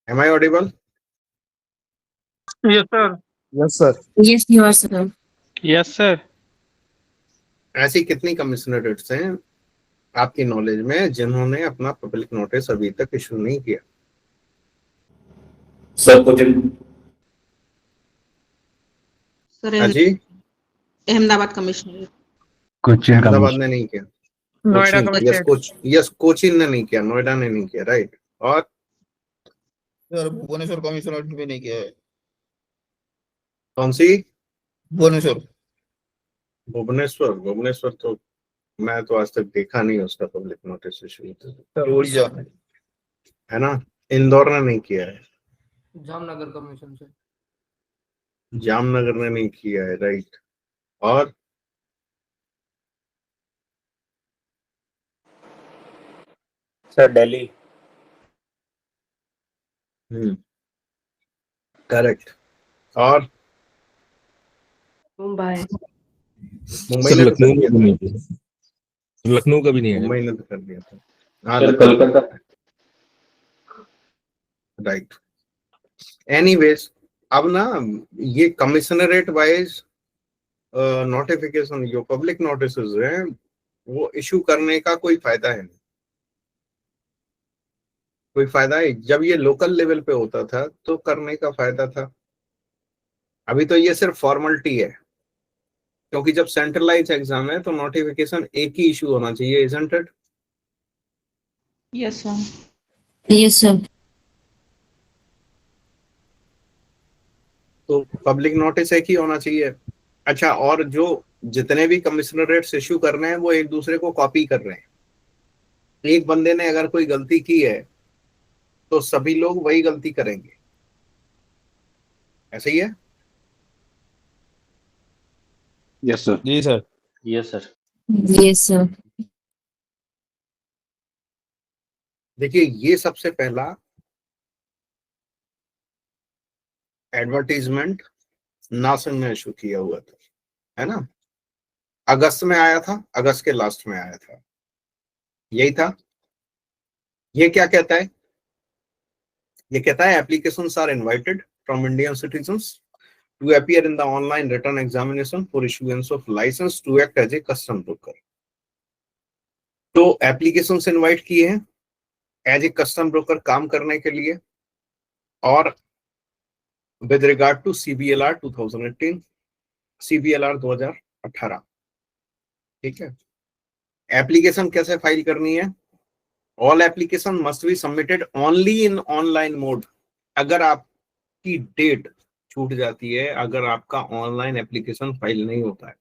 Am I audible? Yes, sir. Yes, sir. Yes, you are, sir. Yes, sir. ऐसी कितनी commissionerates हैं आपकी knowledge में जिन्होंने अपना पब्लिक नोटिस अभी तक इशू नहीं किया? सर कुछ सर हाँ जी, अहमदाबाद कमिश्नर कोचिन अहमदाबाद ने नहीं किया, नोएडा कोचीन, यस कोचीन ने नहीं किया, नोएडा ने नहीं किया, राइट। और सर भुवनेश्वर कमिश्नर भी नहीं किया है। कौन सी? भुवनेश्वर। भुवनेश्वर तो मैं तो आज तक देखा नहीं उसका public notice issue, sir Orissa. है ना। इंदौर ने नहीं किया है, जामनगर कमीशन से। जामनगर ने नहीं किया है, राइट। और सर दिल्ली। करेक्ट। और मुंबई। मुंबई ने तो कर दिया था, लखनऊ का भी नहीं है। मुंबई ने तो कर दिया था, हाँ सर कलकत्ता। राइट। एनीवेज, अब ना ये कमिश्नरेट वाइज नोटिफिकेशन जो पब्लिक नोटिसेस हैं वो इशू करने का कोई फायदा है नहीं, कोई फायदा है। जब ये लोकल लेवल पे होता था तो करने का फायदा था, अभी तो ये सिर्फ फॉर्मेलिटी है, क्योंकि जब सेंट्रलाइज एग्जाम है तो नोटिफिकेशन एक ही इशू होना चाहिए, isn't it? Yes sir. Yes, sir. तो पब्लिक नोटिस एक ही होना चाहिए। अच्छा, और जो जितने भी कमिश्नरेट्स इशू कर रहे हैं वो एक दूसरे को कॉपी कर रहे हैं। एक बंदे ने अगर कोई गलती की है तो सभी लोग वही गलती करेंगे, ऐसे ही है। Yes sir. जी sir. Yes sir. Yes, sir. देखिए, ये सबसे पहला एडवर्टीजमेंट नासिर ने इशू किया हुआ था, है ना। अगस्त में आया था, अगस्त के लास्ट में आया था, यही था। ये क्या कहता है? ये कहता है applications are invited from Indian citizens to appear in the online written examination for issuance of license to act as a custom broker। तो एप्लीकेशन इनवाइट किए हैं एज ए कस्टम ब्रोकर काम करने के लिए, और with regard to CBLR 2018, CBLR 2018, ठीक है। एप्लीकेशन कैसे फाइल करनी है? All application must be submitted only in online mode. अगर आपकी डेट छूट जाती है, अगर आपका ऑनलाइन एप्लीकेशन फाइल नहीं होता है,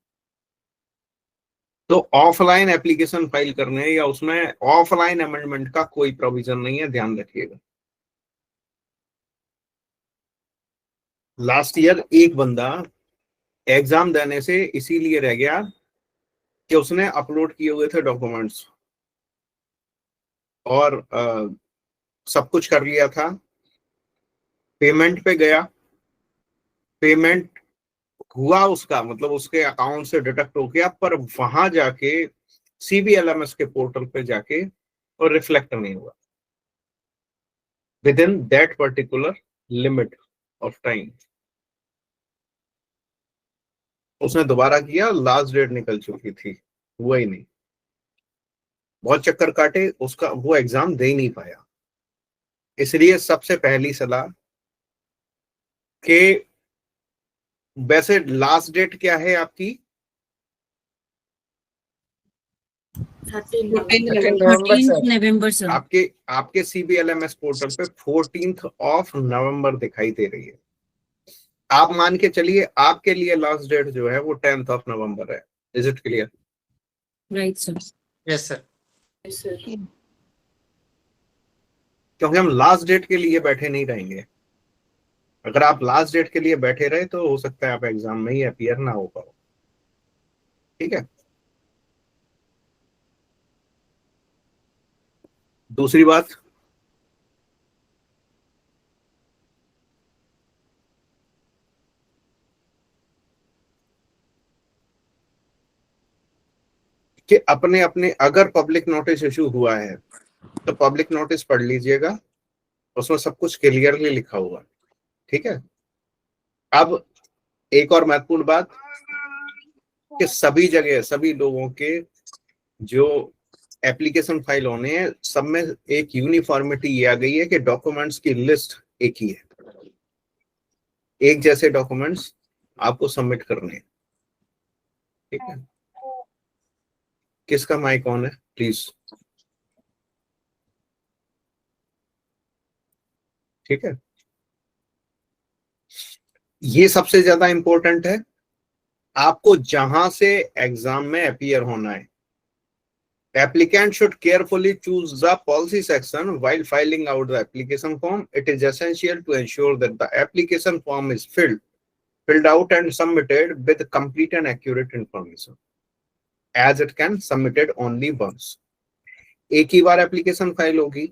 तो ऑफलाइन एप्लीकेशन फाइल करने या उसमें ऑफलाइन अमेंडमेंट का कोई प्रोविजन नहीं है, ध्यान रखिएगा। लास्ट ईयर एक बंदा एग्जाम देने से इसीलिए रह गया कि उसने अपलोड किए हुए थे डॉक्यूमेंट्स और सब कुछ कर लिया था, पेमेंट पे गया, पेमेंट हुआ उसका, मतलब उसके अकाउंट से डिडक्ट हो गया, पर वहां जाके CBLMS के पोर्टल पे जाके और रिफ्लेक्ट नहीं हुआ with in that particular limit of time. उसने दोबारा किया, लास्ट डेट निकल चुकी थी, हुआ ही नहीं, बहुत चक्कर काटे, उसका वो एग्जाम दे ही नहीं पाया। इसलिए सबसे पहली सलाह कि वैसे लास्ट डेट क्या है आपकी? 13th नवंबर, सर। आपके CBLMS पोर्टल पे 14th ऑफ नवंबर दिखाई दे रही है। आप मान के चलिए आपके लिए लास्ट डेट जो है वो 10th ऑफ नवंबर है। Is it clear? Right, sir. Yes sir. Yes, sir. क्योंकि हम लास्ट डेट के लिए बैठे नहीं रहेंगे। अगर आप लास्ट डेट के लिए बैठे रहे तो हो सकता है आप एग्जाम में ही अपीयर ना हो पाओ, ठीक है। दूसरी बात, कि अपने अपने अगर पब्लिक नोटिस इशू हुआ है तो पब्लिक नोटिस पढ़ लीजिएगा उसमें सब कुछ क्लियरली लिखा हुआ है, ठीक है। अब एक और महत्वपूर्ण बात कि सभी जगह सभी लोगों के जो एप्लीकेशन फाइल होने हैं सब में एक यूनिफॉर्मिटी ये आ गई है कि डॉक्यूमेंट्स की लिस्ट एक ही है, एक जैसे डॉक्यूमेंट्स आपको सबमिट करने हैं, ठीक है। किसका माइक ऑन है प्लीज, ठीक है। ये सबसे ज्यादा इंपॉर्टेंट है, आपको जहां से एग्जाम में अपीयर होना है। Applicant should carefully choose the policy section while filling out the application form. It is essential to ensure that the application form is filled out and submitted with complete and accurate information, as it can submitted only once. एक ही बार application file होगी,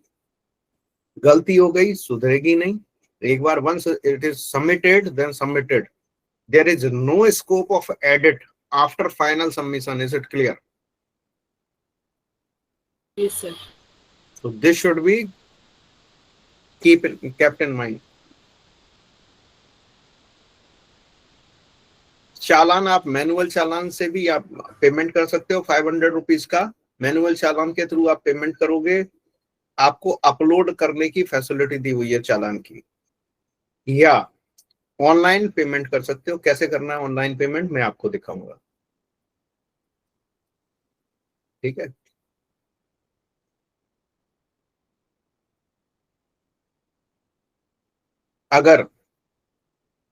गलती हो गई सुधरेगी नहीं। एक बार once it is submitted then submitted, there is no scope of edit after final submission. Is it clear? Yes, sir. So this should be kept in mind. चालान आप manual चालान से भी आप पेमेंट कर सकते हो। 500 रुपीज का मैनुअल चालान के through आप पेमेंट करोगे, आपको अपलोड करने की फैसिलिटी दी हुई है चालान की। या ऑनलाइन पेमेंट कर सकते हो। कैसे करना है ऑनलाइन पेमेंट मैं आपको दिखाऊंगा, ठीक है। अगर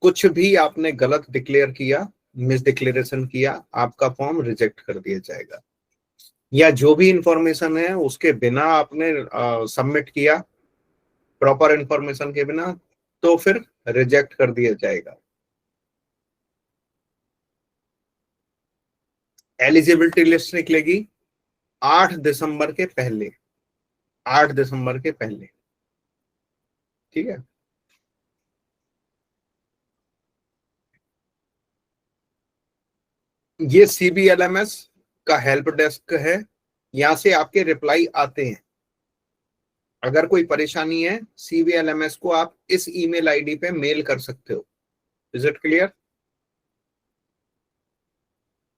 कुछ भी आपने गलत डिक्लेयर किया, मिस डिक्लेरेशन किया, आपका फॉर्म रिजेक्ट कर दिया जाएगा। या जो भी इंफॉर्मेशन है उसके बिना आपने सबमिट किया, प्रॉपर इंफॉर्मेशन के बिना, तो फिर रिजेक्ट कर दिया जाएगा। एलिजिबिलिटी लिस्ट निकलेगी 8 दिसंबर के पहले, 8 दिसंबर के पहले, ठीक है। ये CBLMS का हेल्प डेस्क है, यहां से आपके रिप्लाई आते हैं। अगर कोई परेशानी है CBLMS को आप इस ईमेल आईडी पे मेल कर सकते हो। Is it clear?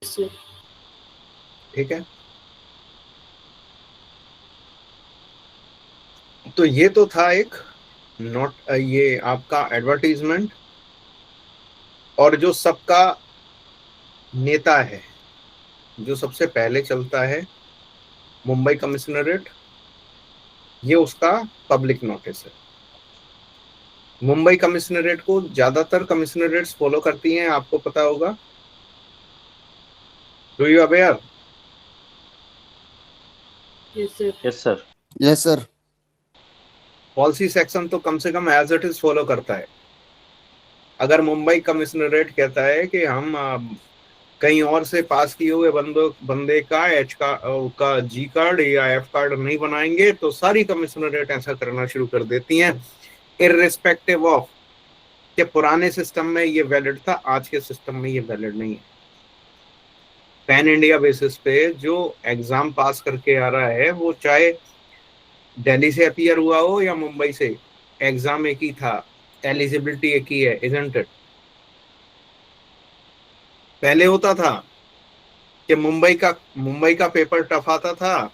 Yes, sir. ठीक है, तो ये तो था एक नोट, ये आपका एडवर्टीजमेंट। और जो सबका नेता है, जो सबसे पहले चलता है, मुंबई कमिश्नरेट, ये उसका पब्लिक नोटिस है। मुंबई कमिश्नरेट को ज्यादातर कमिश्नरेट्स फॉलो करती हैं, आपको पता होगा। Do you aware? Yes, sir. Yes sir. Yes sir. Policy section तो कम से कम एज इट इज फॉलो करता है। अगर मुंबई कमिश्नरेट कहता है कि हम कहीं और से पास किए हुए बंदे का का जी कार्ड या एफ कार्ड नहीं बनाएंगे, तो सारी कमिश्नरेट ऐसा करना शुरू कर देती हैं, इररिस्पेक्टिव ऑफ कि पुराने सिस्टम में ये वैलिड था, आज के सिस्टम में ये वैलिड नहीं है। पैन इंडिया बेसिस पे जो एग्जाम पास करके आ रहा है, वो चाहे दिल्ली से अपीयर हुआ हो या मुंबई से, एग्जाम एक ही था, एलिजिबिलिटी एक ही है, इजंट इट? पहले होता था कि मुंबई का पेपर टफ आता था,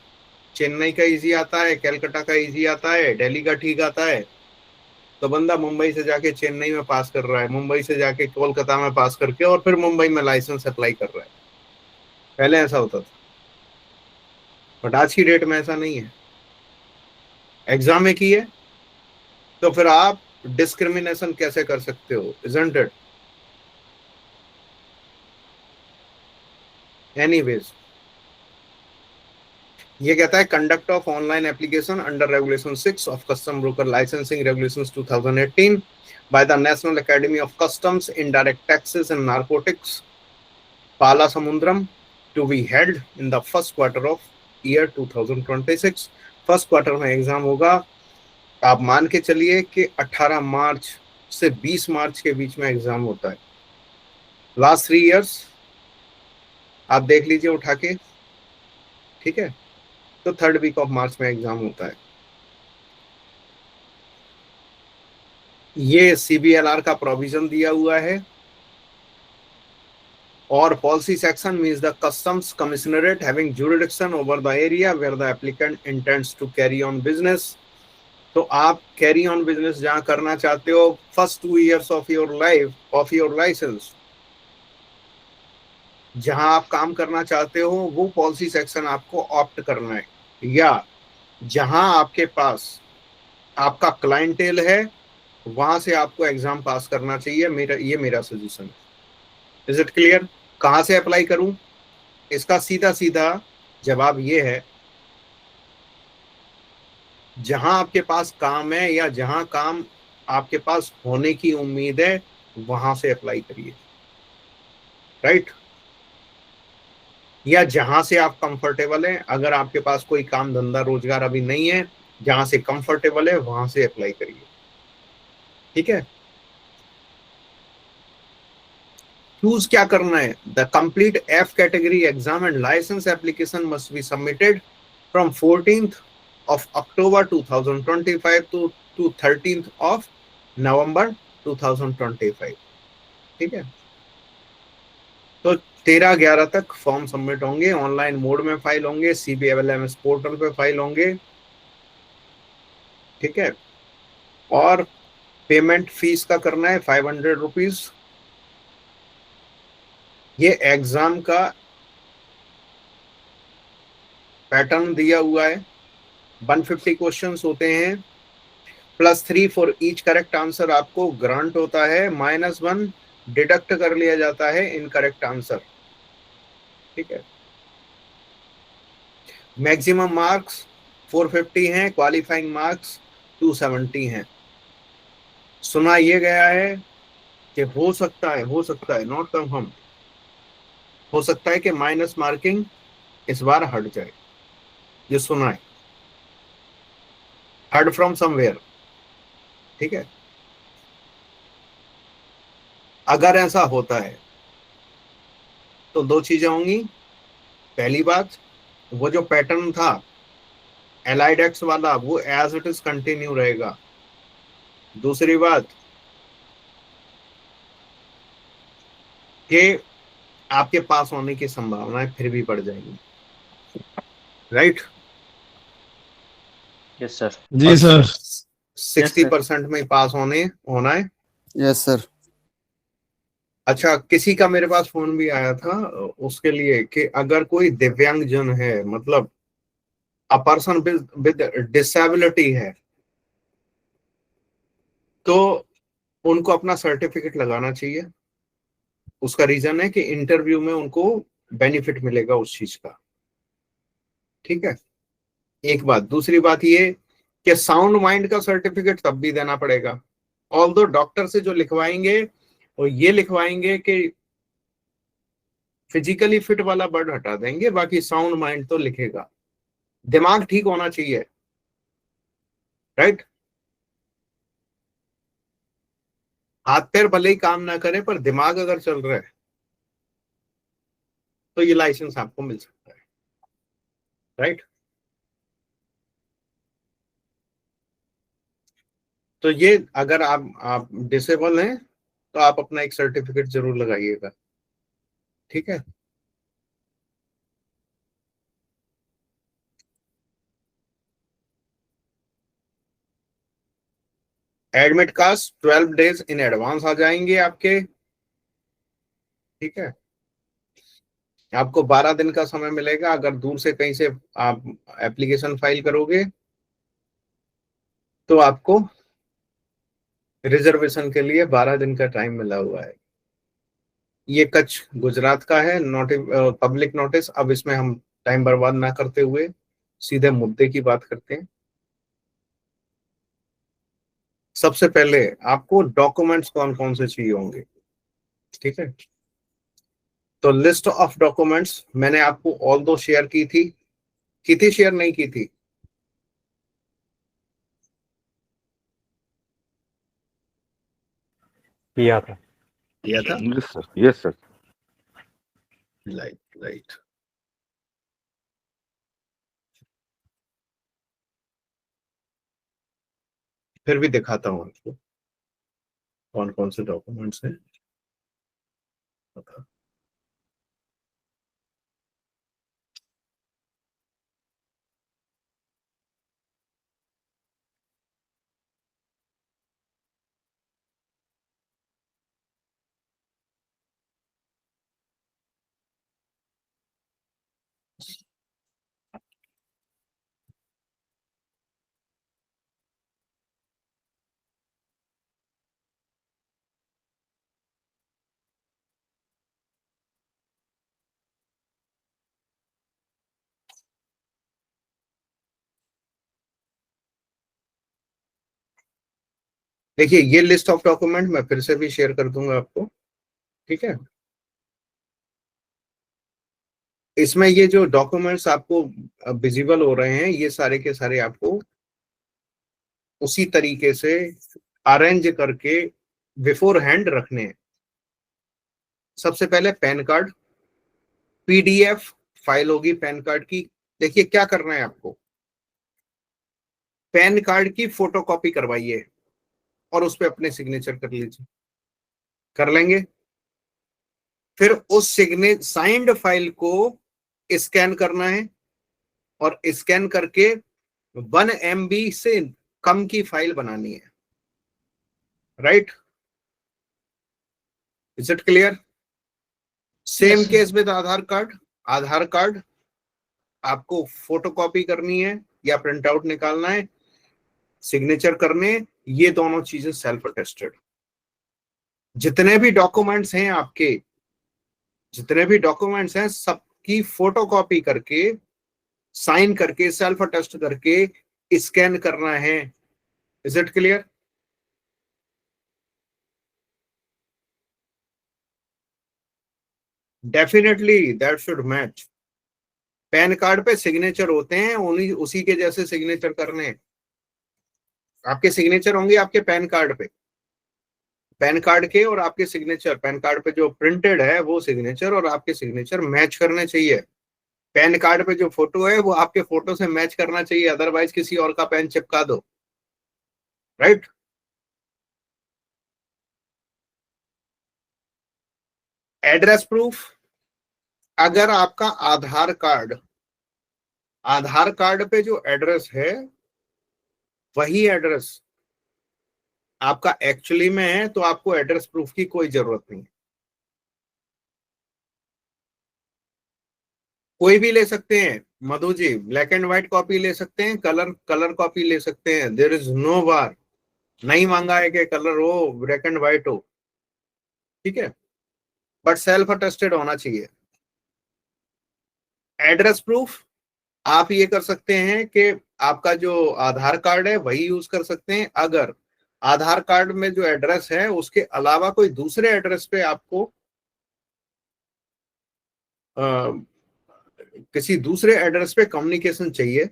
चेन्नई का इजी आता है, कलकत्ता का इजी आता है, दिल्ली का ठीक आता है, तो बंदा मुंबई से जाके चेन्नई में पास कर रहा है, मुंबई से जाके कोलकाता में पास करके और फिर मुंबई में लाइसेंस अप्लाई कर रहा है। पहले ऐसा होता था, बट आज की डेट में ऐसा नहीं है। एग्जाम एक ही है, तो फिर आप डिस्क्रिमिनेशन कैसे कर सकते हो? Isn't it? एनीवेज, ये कहता है conduct of online application under regulation 6 of custom broker licensing regulations 2018 by the national academy of customs indirect taxes and narcotics Palasamudram to be held in the first quarter of year 2026। First quarter में exam होगा। आप मान के चलिए कि 18 मार्च से 20 मार्च के बीच में एग्जाम होता है। लास्ट 3 इयर्स आप देख लीजिए उठा के, ठीक है। तो 3rd वीक ऑफ मार्च में एग्जाम होता है। ये CBLR का प्रोविजन दिया हुआ है। और policy section means the customs commissionerate having jurisdiction over the area where the applicant intends to carry on business. तो आप कैरी ऑन बिजनेस जहां करना चाहते हो, first 2 years of your life of your licence, जहां आप काम करना चाहते हो वो पॉलिसी सेक्शन आपको ऑप्ट करना है, या जहां आपके पास आपका क्लाइंटेल है वहां से आपको एग्जाम पास करना चाहिए। मेरा सजेशन है। Is it clear? कहां से अप्लाई करूं? इसका सीधा सीधा जवाब ये है, जहां आपके पास काम है या जहां काम आपके पास होने की उम्मीद है वहां से अप्लाई करिए, राइट? या जहां से आप कंफर्टेबल हैं, अगर आपके पास कोई काम धंधा रोजगार अभी नहीं है, जहां से कंफर्टेबल है वहां से अप्लाई करिए, ठीक है? चूज क्या करना है? The complete F category exam and licence application must be submitted from 14th of October 2025 to 13th of November 2025, ठीक है? तो 13/11 तक फॉर्म सबमिट होंगे, ऑनलाइन मोड में फाइल होंगे, CBLMS पोर्टल पे फाइल होंगे, ठीक है? और पेमेंट फीस का करना है 500 रुपीज। ये एग्जाम का पैटर्न दिया हुआ है, 150 क्वेश्चंस होते हैं, +3 फॉर ईच करेक्ट आंसर आपको ग्रांट होता है, -1 डिडक्ट कर लिया जाता है इनकरेक्ट आंसर, ठीक है? मैक्सिमम मार्क्स 450 हैं, क्वालिफाइंग मार्क्स 270 हैं। सुना ये गया है कि हो सकता है नॉट कंफर्म, हो सकता है कि माइनस मार्किंग इस बार हट जाए, ये सुना है, हर्ड फ्रॉम समवेयर, ठीक है? अगर ऐसा होता है तो 2 चीजें होंगी। पहली बात, वो जो पैटर्न था एलाइड एक्स वाला वो एज इट इज कंटिन्यू रहेगा। दूसरी बात कि आपके पास होने की संभावनाएं फिर भी बढ़ जाएंगी, राइट? Yes sir. जी सर। 60% में पास होना है। Yes sir. अच्छा, किसी का मेरे पास फोन भी आया था उसके लिए कि अगर कोई दिव्यांग जन है, मतलब अ पर्सन विद डिसेबिलिटी है, तो उनको अपना सर्टिफिकेट लगाना चाहिए। उसका रीजन है कि इंटरव्यू में उनको बेनिफिट मिलेगा उस चीज का, ठीक है? एक बात। दूसरी बात ये कि साउंड माइंड का सर्टिफिकेट तब भी देना पड़ेगा, ऑल्दो डॉक्टर से जो लिखवाएंगे और ये लिखवाएंगे कि फिजिकली फिट वाला वर्ड हटा देंगे, बाकी साउंड माइंड तो लिखेगा। दिमाग ठीक होना चाहिए, राइट? हाथ पैर भले ही काम ना करे पर दिमाग अगर चल रहा है तो ये लाइसेंस आपको मिल सकता है, राइट? तो ये अगर आप डिसेबल हैं तो आप अपना एक सर्टिफिकेट जरूर लगाइएगा, ठीक है? Admit card 12 days in advance आ जाएंगे आपके, ठीक है? आपको 12 दिन का समय मिलेगा। अगर दूर से कहीं से आप एप्लीकेशन फाइल करोगे तो आपको रिजर्वेशन के लिए 12 दिन का टाइम मिला हुआ है। ये कच्छ गुजरात का है पब्लिक नोटिस। अब इसमें हम टाइम बर्बाद ना करते हुए सीधे मुद्दे की बात करते हैं। सबसे पहले आपको डॉक्यूमेंट्स कौन कौन से चाहिए होंगे, ठीक है? तो लिस्ट ऑफ डॉक्यूमेंट्स मैंने आपको ऑल दो शेयर की थी शेयर नहीं की थी? किया था। किया था, yes sir. Yes sir. Right. फिर भी दिखाता हूं आपको। कौन कौन से डॉक्यूमेंट्स हैं बता। देखिए ये लिस्ट ऑफ डॉक्यूमेंट मैं फिर से भी शेयर कर दूंगा आपको, ठीक है। इसमें ये जो डॉक्यूमेंट्स आपको विजिबल हो रहे हैं ये सारे के सारे आपको उसी तरीके से अरेंज करके बिफोर हैंड रखने हैं। सबसे पहले पैन कार्ड, पीडीएफ फाइल होगी पैन कार्ड की। देखिए क्या करना है आपको, पैन कार्ड की फोटोकॉपी करवाइए और उस पर अपने सिग्नेचर कर लीजिए, कर लेंगे। फिर उस साइंड फाइल को स्कैन करना है और स्कैन करके 1 MB से कम की फाइल बनानी है, right? Is it clear? Same Yes, sir. Case with Aadhaar card. Aadhaar card आपको फोटोकॉपी करनी है या प्रिंट आउट निकालना है, सिग्नेचर करने, ये दोनों चीजें सेल्फ अटेस्टेड। जितने भी डॉक्यूमेंट्स हैं आपके, जितने भी डॉक्यूमेंट्स हैं सबकी फोटोकॉपी करके, साइन करके, सेल्फ अटेस्ट करके स्कैन करना है। Is it clear? Definitely that should match. Pan card पे सिग्नेचर होते हैं, उन्हीं उसी के जैसे सिग्नेचर करने हैं। आपके सिग्नेचर होंगे आपके पैन कार्ड पे, पैन कार्ड के और आपके सिग्नेचर, पैन कार्ड पे जो प्रिंटेड है वो सिग्नेचर और आपके सिग्नेचर मैच करने चाहिए। पैन कार्ड पे जो फोटो है वो आपके फोटो से मैच करना चाहिए, अदरवाइज किसी और का पेन चिपका दो, राइट? एड्रेस प्रूफ, अगर आपका आधार कार्ड पे जो एड्रेस है वही एड्रेस आपका एक्चुअली में है तो आपको एड्रेस प्रूफ की कोई जरूरत नहीं। कोई भी ले सकते हैं Madhu ji, black and white copy ले सकते हैं, कलर कॉपी ले सकते हैं। देयर इज नो बार, नहीं मांगा है कि कलर हो, ब्लैक एंड व्हाइट हो, ठीक है, बट सेल्फ अटेस्टेड होना चाहिए। एड्रेस प्रूफ आप ये कर सकते हैं कि आपका जो आधार कार्ड है वही यूज कर सकते हैं। अगर आधार कार्ड में जो एड्रेस है उसके अलावा कोई दूसरे एड्रेस पे आपको किसी दूसरे एड्रेस पे कम्युनिकेशन चाहिए,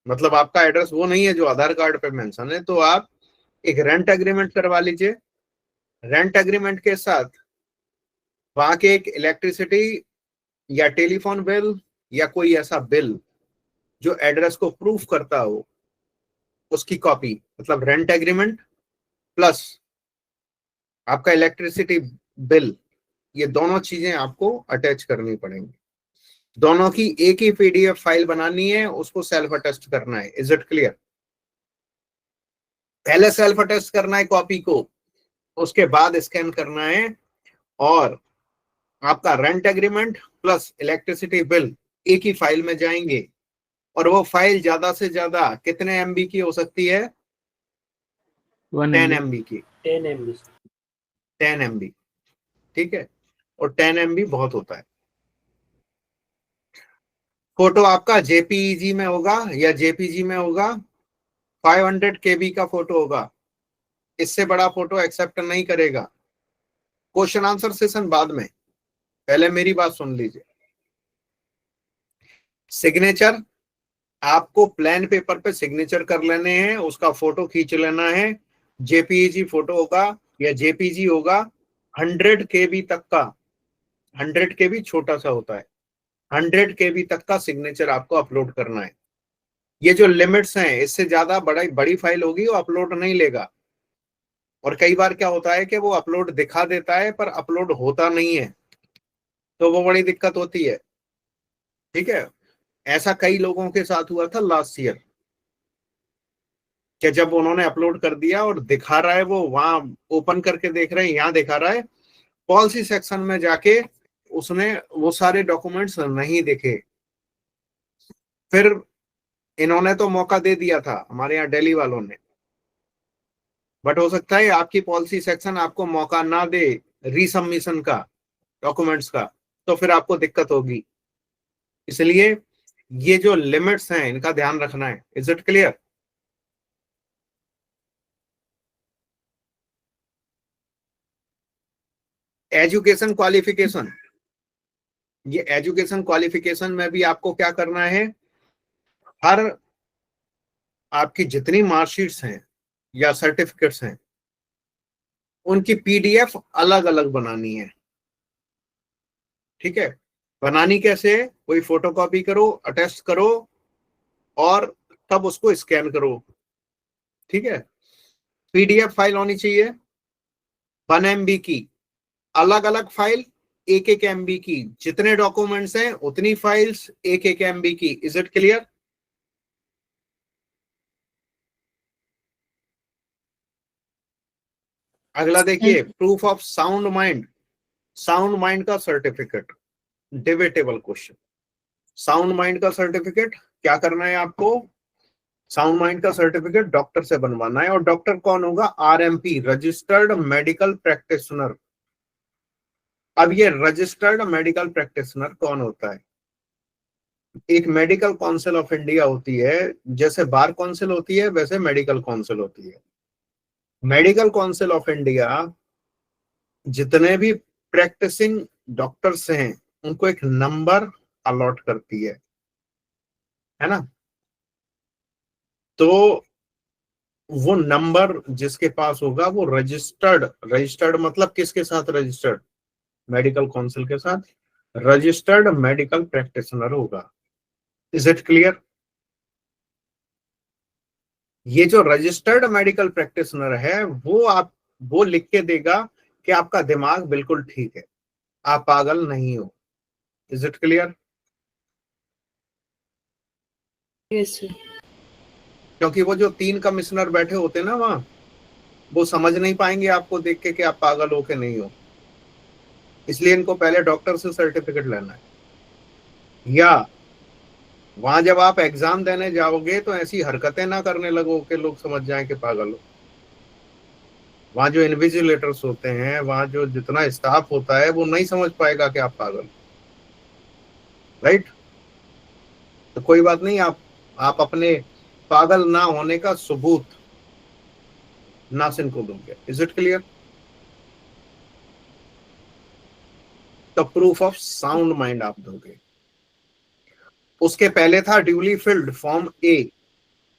मतलब आपका एड्रेस वो नहीं है जो आधार कार्ड पे मेंशन है, तो आप एक रेंट एग्रीमेंट करवा लीजिए। रेंट एग्रीमेंट के साथ वहां के एक इलेक्ट्रिसिटी या टेलीफोन बिल या कोई ऐसा बिल जो एड्रेस को प्रूफ करता हो उसकी कॉपी, मतलब रेंट एग्रीमेंट प्लस आपका इलेक्ट्रिसिटी बिल, ये दोनों चीजें आपको अटैच करनी पड़ेंगी। दोनों की एक ही पीडीएफ फाइल बनानी है, उसको सेल्फ अटेस्ट करना है। Is it clear? पहले सेल्फ अटेस्ट करना है कॉपी को, उसके बाद स्कैन करना है, और आपका rent agreement plus electricity bill एक ही फाइल में जाएंगे। और वो फाइल ज्यादा से ज्यादा कितने MB की हो सकती है? 10 MB की। 10 MB, ठीक है, और 10 MB बहुत होता है। फोटो आपका JPEG में होगा या JPG में होगा, 500 KB का फोटो होगा, इससे बड़ा फोटो एक्सेप्ट नहीं करेगा। क्वेश्चन आंसर सेशन बाद में, पहले मेरी बात सुन लीजिए। सिग्नेचर आपको प्लेन पेपर पे सिग्नेचर कर लेने हैं, उसका फोटो खींच लेना है। JPEG फोटो होगा या JPG होगा 100 KB तक का, 100 KB छोटा सा होता है, 100 KB तक का सिग्नेचर आपको अपलोड करना है। ये जो लिमिट्स हैं, इससे ज्यादा बड़ी फाइल होगी वो अपलोड नहीं लेगा। और कई बार क्या होता है कि वो अपलोड दिखा देता है पर अपलोड होता नहीं है, तो वो बड़ी दिक्कत होती है। ठीक है, ऐसा कई लोगों के साथ हुआ था लास्ट ईयर कि जब उन्होंने अपलोड कर दिया और दिखा रहा है, वो वहां ओपन करके देख रहे हैं, यहां दिखा रहा है, पॉलिसी सेक्शन में जाके उसने वो सारे डॉक्यूमेंट्स नहीं दिखे। फिर इन्होंने तो मौका दे दिया था हमारे यहाँ दिल्ली वालों ने, बट हो सकता है आपकी पॉलिसी सेक्शन आपको मौका ना दे रीसबमिशन का, डॉक्यूमेंट्स का, तो फिर आपको दिक्कत होगी। इसलिए ये जो लिमिट्स हैं इनका ध्यान रखना है। Is it clear? Education qualification, ये एजुकेशन क्वालिफिकेशन में भी आपको क्या करना है, हर आपकी जितनी मार्कशीट्स हैं या सर्टिफिकेट्स हैं उनकी पीडीएफ अलग अलग बनानी है। ठीक है, बनानी कैसे है? कोई फोटोकॉपी करो, अटेस्ट करो और तब उसको स्कैन करो। ठीक है, पीडीएफ फाइल होनी चाहिए 1 MB की, अलग अलग फाइल 1 MB की, जितने डॉक्यूमेंट्स हैं उतनी फाइल्स 1 MB की। Is it clear? अगला देखिए, proof of sound mind. Sound mind का certificate, debatable question. Sound mind का सर्टिफिकेट क्या करना है आपको? साउंड माइंड का सर्टिफिकेट डॉक्टर से बनवाना है। और डॉक्टर कौन होगा? RMP, registered medical practitioner. अब ये रजिस्टर्ड मेडिकल प्रैक्टिशनर कौन होता है? एक मेडिकल काउंसिल ऑफ इंडिया होती है, जैसे बार काउंसिल होती है वैसे मेडिकल काउंसिल होती है। मेडिकल काउंसिल ऑफ इंडिया जितने भी प्रैक्टिसिंग डॉक्टर्स हैं उनको एक नंबर अलॉट करती है ना? तो वो नंबर जिसके पास होगा वो रजिस्टर्ड, रजिस्टर्ड मतलब किसके साथ रजिस्टर्ड? मेडिकल काउंसिल के साथ रजिस्टर्ड मेडिकल प्रैक्टिशनर होगा। Is it clear? ये जो रजिस्टर्ड मेडिकल प्रैक्टिशनर है वो लिख के देगा कि आपका दिमाग बिल्कुल ठीक है, आप पागल नहीं हो। Is it clear? Yes sir. क्योंकि वो जो 3 कमिश्नर बैठे होते हैं ना वहां, वो समझ नहीं पाएंगे आपको देख के कि आप पागल हो कि नहीं हो। इसलिए इनको पहले डॉक्टर से सर्टिफिकेट लेना है, या वहां जब आप एग्जाम देने जाओगे तो ऐसी हरकतें ना करने लगो कि लोग समझ जाएं कि पागल हो। वहां जो इन्विजिलेटर्स होते हैं, वहां जो जितना स्टाफ होता है वो नहीं समझ पाएगा कि आप पागल हो। राइट? तो कोई बात नहीं, आप अपने पागल ना होने का सबूत नासिन को दोगे। Is it clear? तो प्रूफ ऑफ साउंड माइंड आप दोगे। उसके पहले था ड्यूली फिल्ड फॉर्म ए।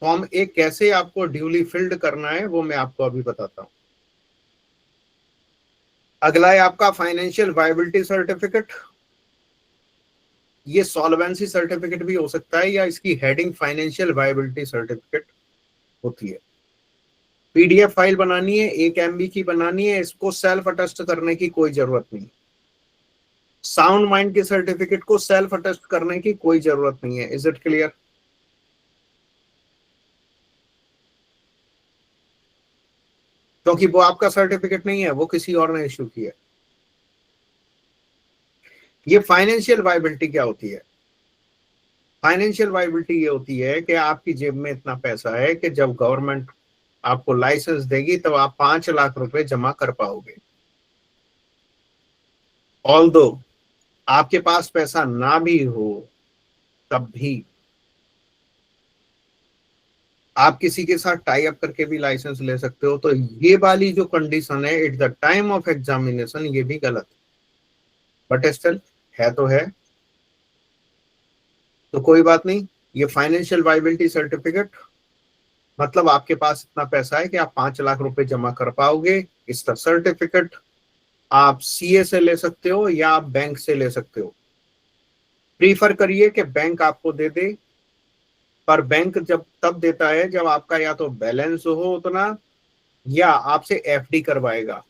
फॉर्म ए कैसे आपको ड्यूली फिल्ड करना है वो मैं आपको अभी बताता हूं। अगला है आपका फाइनेंशियल वायबिलिटी सर्टिफिकेट। ये सॉल्वेंसी सर्टिफिकेट भी हो सकता है या इसकी हेडिंग फाइनेंशियल वायबिलिटी सर्टिफिकेट होती है। पीडीएफ फाइल बनानी है, 1 MB की बनानी है, इसको सेल्फ अटेस्ट करने की कोई जरूरत नहीं। साउंड माइंड के सर्टिफिकेट को सेल्फ अटेस्ट करने की कोई जरूरत नहीं है। Is it clear? क्योंकि वो आपका सर्टिफिकेट नहीं है, वो किसी और ने इश्यू किया है। ये फाइनेंशियल वायबिलिटी क्या होती है? फाइनेंशियल वायबिलिटी ये होती है कि आपकी जेब में इतना पैसा है कि जब गवर्नमेंट आपको लाइसेंस देगी तब आप 5 लाख रुपए जमा कर पाओगे। ऑल्दो आपके पास पैसा ना भी हो तब भी आप किसी के साथ टाई अप करके भी लाइसेंस ले सकते हो। तो ये वाली जो कंडीशन है at the time of examination, ये भी गलत है, बट स्टिल है तो है, तो कोई बात नहीं। ये फाइनेंशियल वायबिलिटी सर्टिफिकेट मतलब आपके पास इतना पैसा है कि आप 5 लाख रुपए जमा कर पाओगे। इसका सर्टिफिकेट आप सीए से ले सकते हो या आप बैंक से ले सकते हो। प्रीफर करिए कि बैंक आपको दे दे, पर बैंक जब तब देता है जब आपका या तो बैलेंस हो उतना या आपसे एफडी करवाएगा।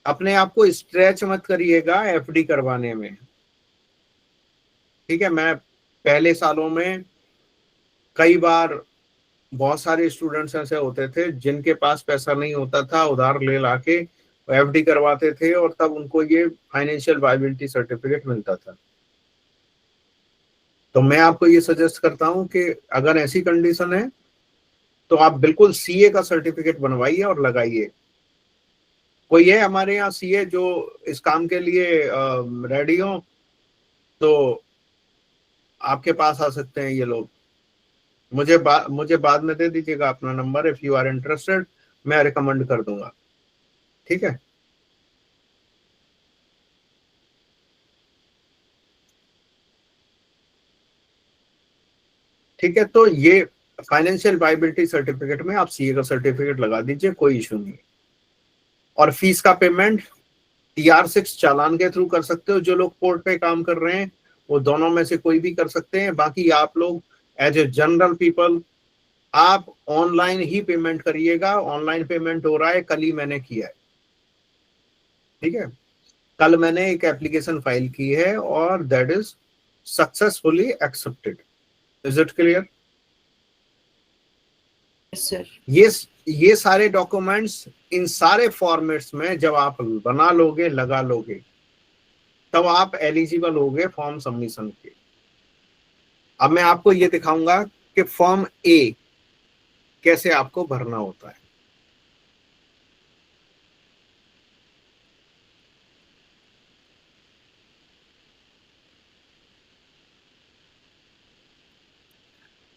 अपने आप को स्ट्रेच मत करिएगा एफडी करवाने में, ठीक है। मैं पहले सालों में कई बार बहुत सारे स्टूडेंट्स ऐसे होते थे जिनके पास पैसा नहीं होता था, उधार ले लाके एफडी करवाते थे और तब उनको ये फाइनेंशियल वायबिलिटी सर्टिफिकेट मिलता था। तो मैं आपको ये सजेस्ट करता हूं कि अगर ऐसी कंडीशन है तो आप बिल्कुल सीए का सर्टिफिकेट बनवाइए और लगाइए। कोई है हमारे यहाँ सीए जो इस काम के लिए रेडी हो तो आपके पास आ सकते हैं ये लोग। मुझे बाद में दे दीजिएगा अपना number, if you are interested मैं रिकमेंड कर दूंगा, ठीक है। ठीक है, तो ये फाइनेंशियल वायबिलिटी सर्टिफिकेट में आप सीए का सर्टिफिकेट लगा दीजिए, कोई इशू नहीं। और फीस का पेमेंट TR6 चालान के थ्रू कर सकते हो। जो लोग पोर्ट पे काम कर रहे हैं वो दोनों में से कोई भी कर सकते हैं। बाकी आप लोग एज ए जनरल पीपल आप ऑनलाइन ही पेमेंट करिएगा। ऑनलाइन पेमेंट हो रहा है, कल ही मैंने किया है, ठीक है। कल मैंने एक एप्लीकेशन फाइल की है और that is successfully accepted. Is it clear? Yes, sir. ये सारे डॉक्यूमेंट्स इन सारे फॉर्मेट्स में जब आप बना लोगे, लगा लोगे, तब आप एलिजिबल होगे फॉर्म सबमिशन के। अब मैं आपको ये दिखाऊंगा कि फॉर्म ए कैसे आपको भरना होता है।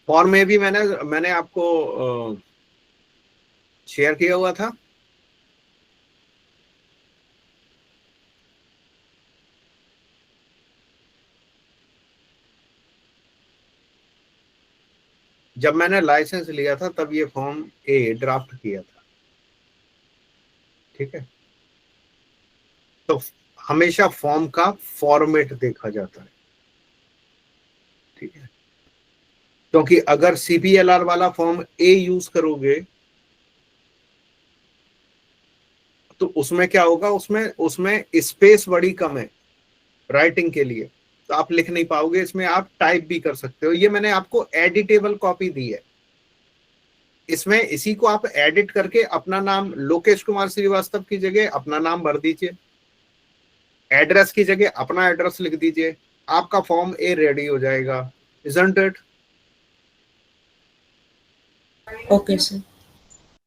फॉर्म ए भी मैंने आपको शेयर किया हुआ था। जब मैंने लाइसेंस लिया था तब ये फॉर्म ए ड्राफ्ट किया था, ठीक है। तो हमेशा फॉर्म का फॉर्मेट देखा जाता है, ठीक है। क्योंकि अगर CPLR वाला फॉर्म ए यूज करोगे तो उसमें क्या होगा, उसमें स्पेस बड़ी कम है राइटिंग के लिए, तो आप लिख नहीं पाओगे। इसमें आप टाइप भी कर सकते हो। ये मैंने आपको एडिटेबल कॉपी दी है। इसमें इसी को आप एडिट करके अपना नाम लोकेश कुमार श्रीवास्तव की जगह अपना नाम भर दीजिए, एड्रेस की जगह अपना एड्रेस लिख दीजिए, आपका फॉर्म ए रेडी हो जाएगा। Isn't it? Okay, sir.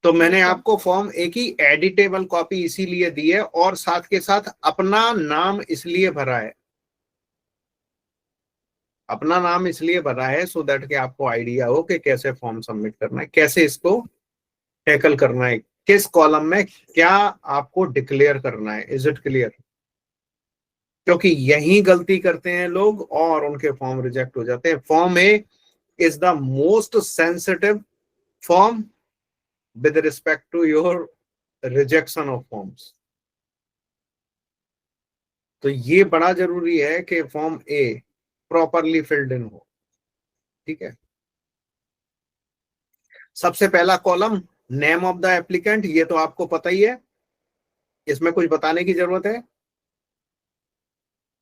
तो मैंने आपको फॉर्म ए की एडिटेबल कॉपी इसीलिए दी है और साथ के साथ अपना नाम इसलिए भरा है, अपना नाम इसलिए भरा है सो दैट कि आपको आइडिया हो कि कैसे फॉर्म सबमिट करना है, कैसे इसको टैकल करना है, किस कॉलम में क्या आपको डिक्लेयर करना है। Is it clear? क्योंकि यही गलती करते हैं लोग और उनके फॉर्म रिजेक्ट हो जाते हैं। Form A is the most sensitive form with respect to your rejection of forms। तो ये बड़ा जरूरी है कि form A properly filled in हो, ठीक है। सबसे पहला column name of the applicant, ये तो आपको पता ही है, इसमें कुछ बताने की जरूरत है।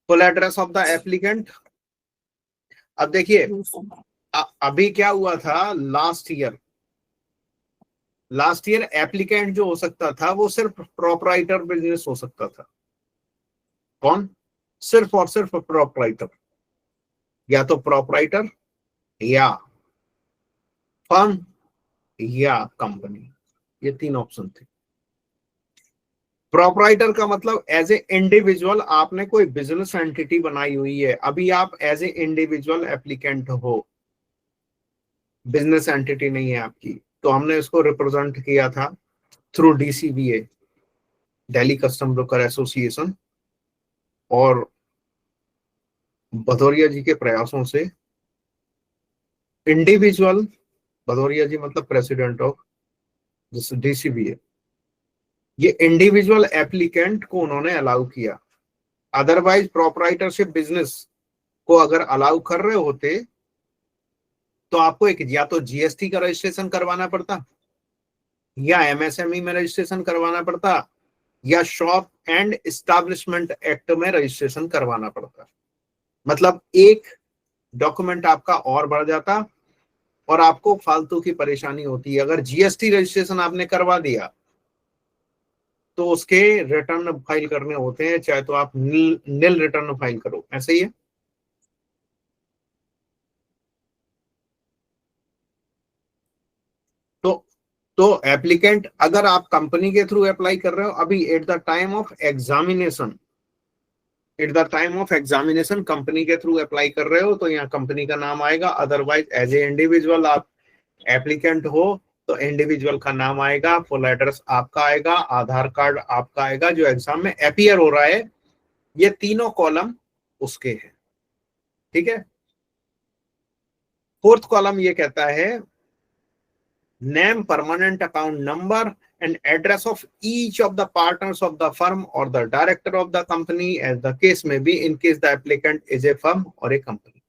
Full address of the applicant. अब देखिए अभी क्या हुआ था, लास्ट ईयर एप्लीकेंट जो हो सकता था वो सिर्फ प्रोपराइटर बिजनेस हो सकता था। कौन? सिर्फ और सिर्फ प्रोपराइटर, या तो प्रोपराइटर या फर्म या कंपनी, ये तीन ऑप्शन थे। प्रोपराइटर का मतलब एज ए इंडिविजुअल आपने कोई बिजनेस एंटिटी बनाई हुई है, अभी आप एज ए इंडिविजुअल एप्लीकेंट हो, बिजनेस एंटिटी नहीं है आपकी। तो हमने इसको रिप्रेजेंट किया था through DCBA, Delhi custom broker association, और भदौरिया जी के प्रयासों से इंडिविजुअल, भदौरिया जी मतलब प्रेसिडेंट ऑफ DCBA, ये इंडिविजुअल एप्लीकेंट को उन्होंने अलाउ किया। अदरवाइज प्रोपराइटरशिप बिजनेस को अगर अलाउ कर रहे होते तो आपको एक या तो GST का रजिस्ट्रेशन करवाना पड़ता या एमएसएमई में रजिस्ट्रेशन करवाना पड़ता, या शॉप एंड एस्टैब्लिशमेंट एक्ट में रजिस्ट्रेशन करवाना पड़ता। मतलब एक डॉक्यूमेंट आपका और बढ़ जाता और आपको फालतू की परेशानी होती है। अगर जीएसटी रजिस्ट्रेशन आपने करवा दिया तो उसके रिटर्न फाइल करने होते हैं, चाहे तो आप नील रिटर्न फाइल करो, ऐसे ही है। तो एप्लीकेंट, अगर आप कंपनी के थ्रू अप्लाई कर रहे हो, अभी at the time of examination company के थ्रू अप्लाई कर रहे हो तो यहाँ कंपनी का नाम आएगा। अदरवाइज एज ए इंडिविजुअल आप एप्लीकेंट हो तो इंडिविजुअल का नाम आएगा, फुल एड्रेस आपका आएगा, आधार कार्ड आपका आएगा, जो एग्जाम में अपीयर हो रहा है। ये तीनों कॉलम उसके हैं, ठीक है। फोर्थ कॉलम ये कहता है name, permanent account number and address of each of the partners of the firm or the director of the company as the case may be, in case the applicant is a firm or a company।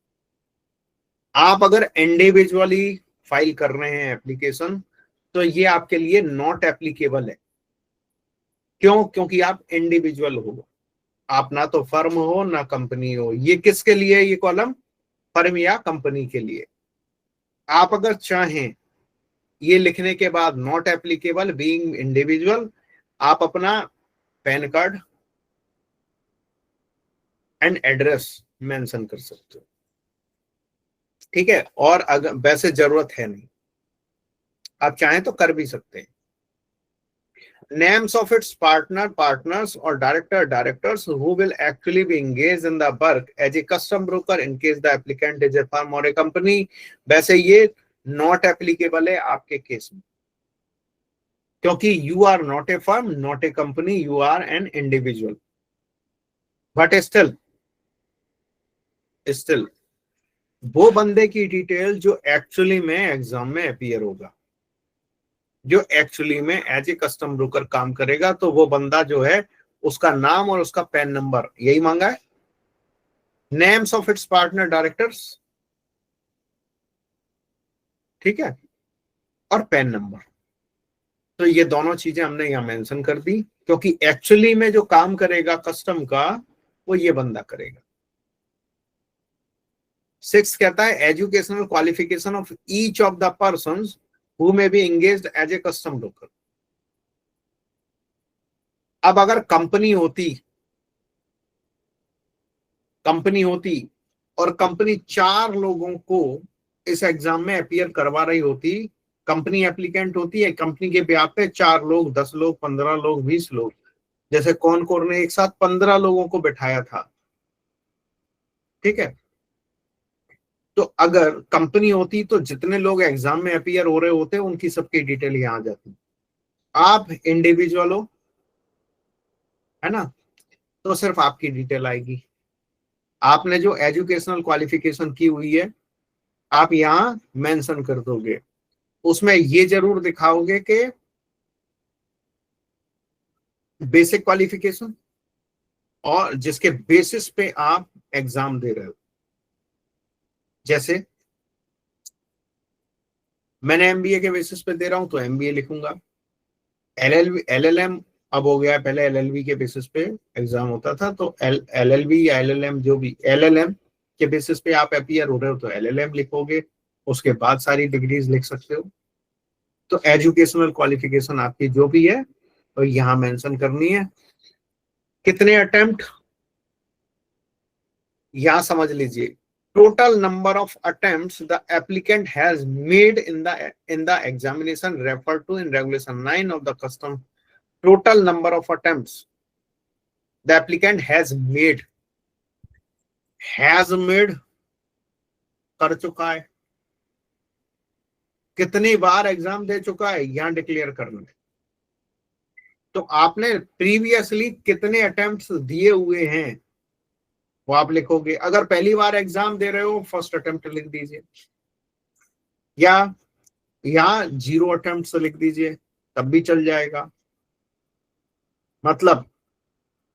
आप अगर individually file कर रहे हैं application तो ये आपके लिए not applicable है। क्यों? क्योंकि आप इंडिविजुअल हो, आप ना तो फर्म हो ना कंपनी हो। ये किसके लिए है ये कॉलम? फर्म या कंपनी के लिए। आप अगर चाहें ये लिखने के बाद नॉट एप्लीकेबल बीइंग इंडिविजुअल, आप अपना pan card and address mention कर सकते हो, ठीक है। और अगर वैसे जरूरत है नहीं, आप चाहें तो कर भी सकते हैं। Names of its partners or directors who will actually be engaged in the work as a custom broker in case the applicant is a firm or a company। वैसे ये नॉट एप्लीकेबल है आपके केस में, क्योंकि you are not a firm, not a company, you are an individual. But still वो बंदे की detail जो एक्चुअली में एग्जाम में अपीयर होगा, जो एक्चुअली में एज ए कस्टम ब्रोकर काम करेगा, तो वो बंदा जो है उसका नाम और उसका पैन नंबर यही मांगा है। Names of its partner directors, ठीक है, और पैन नंबर। तो ये दोनों चीजें हमने यहां मेंशन कर दी, क्योंकि एक्चुअली में जो काम करेगा कस्टम का वो ये बंदा करेगा। 6 कहता है educational qualification of each of the persons who may be engaged as a custom broker। अब अगर कंपनी होती और कंपनी 4 लोगों को इस एग्जाम में अपीयर करवा रही होती, कंपनी एप्लीकेंट होती है, कंपनी के ब्याह पे 4 लोग, 10 लोग, 15 लोग, 20 लोग, जैसे कॉनकोर ने एक साथ 15 लोगों को बैठाया था, ठीक है। तो अगर कंपनी होती तो जितने लोग एग्जाम में अपीयर हो रहे होते उनकी सबकी डिटेल यहां आ जाती। आप इंडिविजुअल हो, है ना, तो सिर्फ आपकी डिटेल आएगी। आपने जो एजुकेशनल क्वालिफिकेशन की हुई है आप यहां मेंशन कर दोगे, उसमें ये जरूर दिखाओगे कि बेसिक क्वालिफिकेशन और जिसके बेसिस पे आप एग्जाम दे रहे हो। जैसे मैंने एमबीए के बेसिस पे दे रहा हूं तो एमबीए लिखूंगा। एलएलएम अब हो गया, पहले एलएलबी के बेसिस पे एग्जाम होता था, तो एलएलबी या एलएलएम, जो भी एलएलएम के बेसिस पे आप अपीयर हो रहे हो तो एलएलएम लिखोगे, उसके बाद सारी डिग्रीज लिख सकते हो। तो एजुकेशनल क्वालिफिकेशन आपकी जो भी है तो यहां मेंशन करनी है। कितने अटेम्प्ट यहां समझ लीजिए, total number of attempts the applicant has made in the examination referred to in regulation 9 of the custom। total number of attempts the applicant has made कर चुका है, कितनी बार एग्जाम दे चुका है यहां डिक्लेयर करना है। तो आपने प्रीवियसली कितने अटेम्प्ट्स दिए हुए हैं वो आप लिखोगे। अगर पहली बार एग्जाम दे रहे हो फर्स्ट अटेम्प्ट लिख दीजिए, या यहां 0 अटेम्प्ट लिख दीजिए, तब भी चल जाएगा। मतलब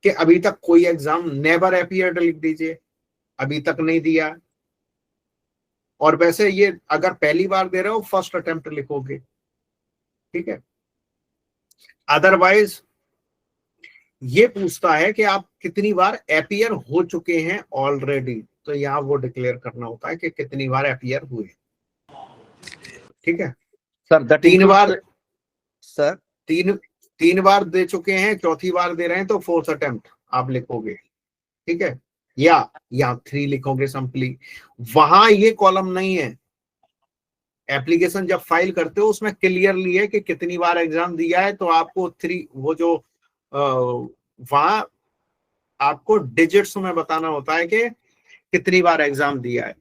कि अभी तक कोई एग्जाम नेवर अपीयर्ड लिख दीजिए, अभी तक नहीं दिया। और वैसे ये अगर पहली बार दे रहे हो फर्स्ट अटेम्प्ट लिखोगे, ठीक है। अदरवाइज ये पूछता है कि आप कितनी बार अपीयर हो चुके हैं ऑलरेडी, तो यहाँ वो डिक्लेयर करना होता है कि कितनी बार अपीयर हुए। ठीक है Sir, that 3 includes bar, the- sir, 3 बार दे चुके हैं, चौथी बार दे रहे हैं तो 4th अटेम्प्ट आप लिखोगे। ठीक है, या 3 लिखोगे सिंपली। वहां ये कॉलम नहीं है। एप्लीकेशन जब फाइल करते हो उसमें क्लियरली है कि कितनी बार एग्जाम दिया है, तो आपको 3 वो जो वहां आपको डिजिट्स में बताना होता है कि कितनी बार एग्जाम दिया है,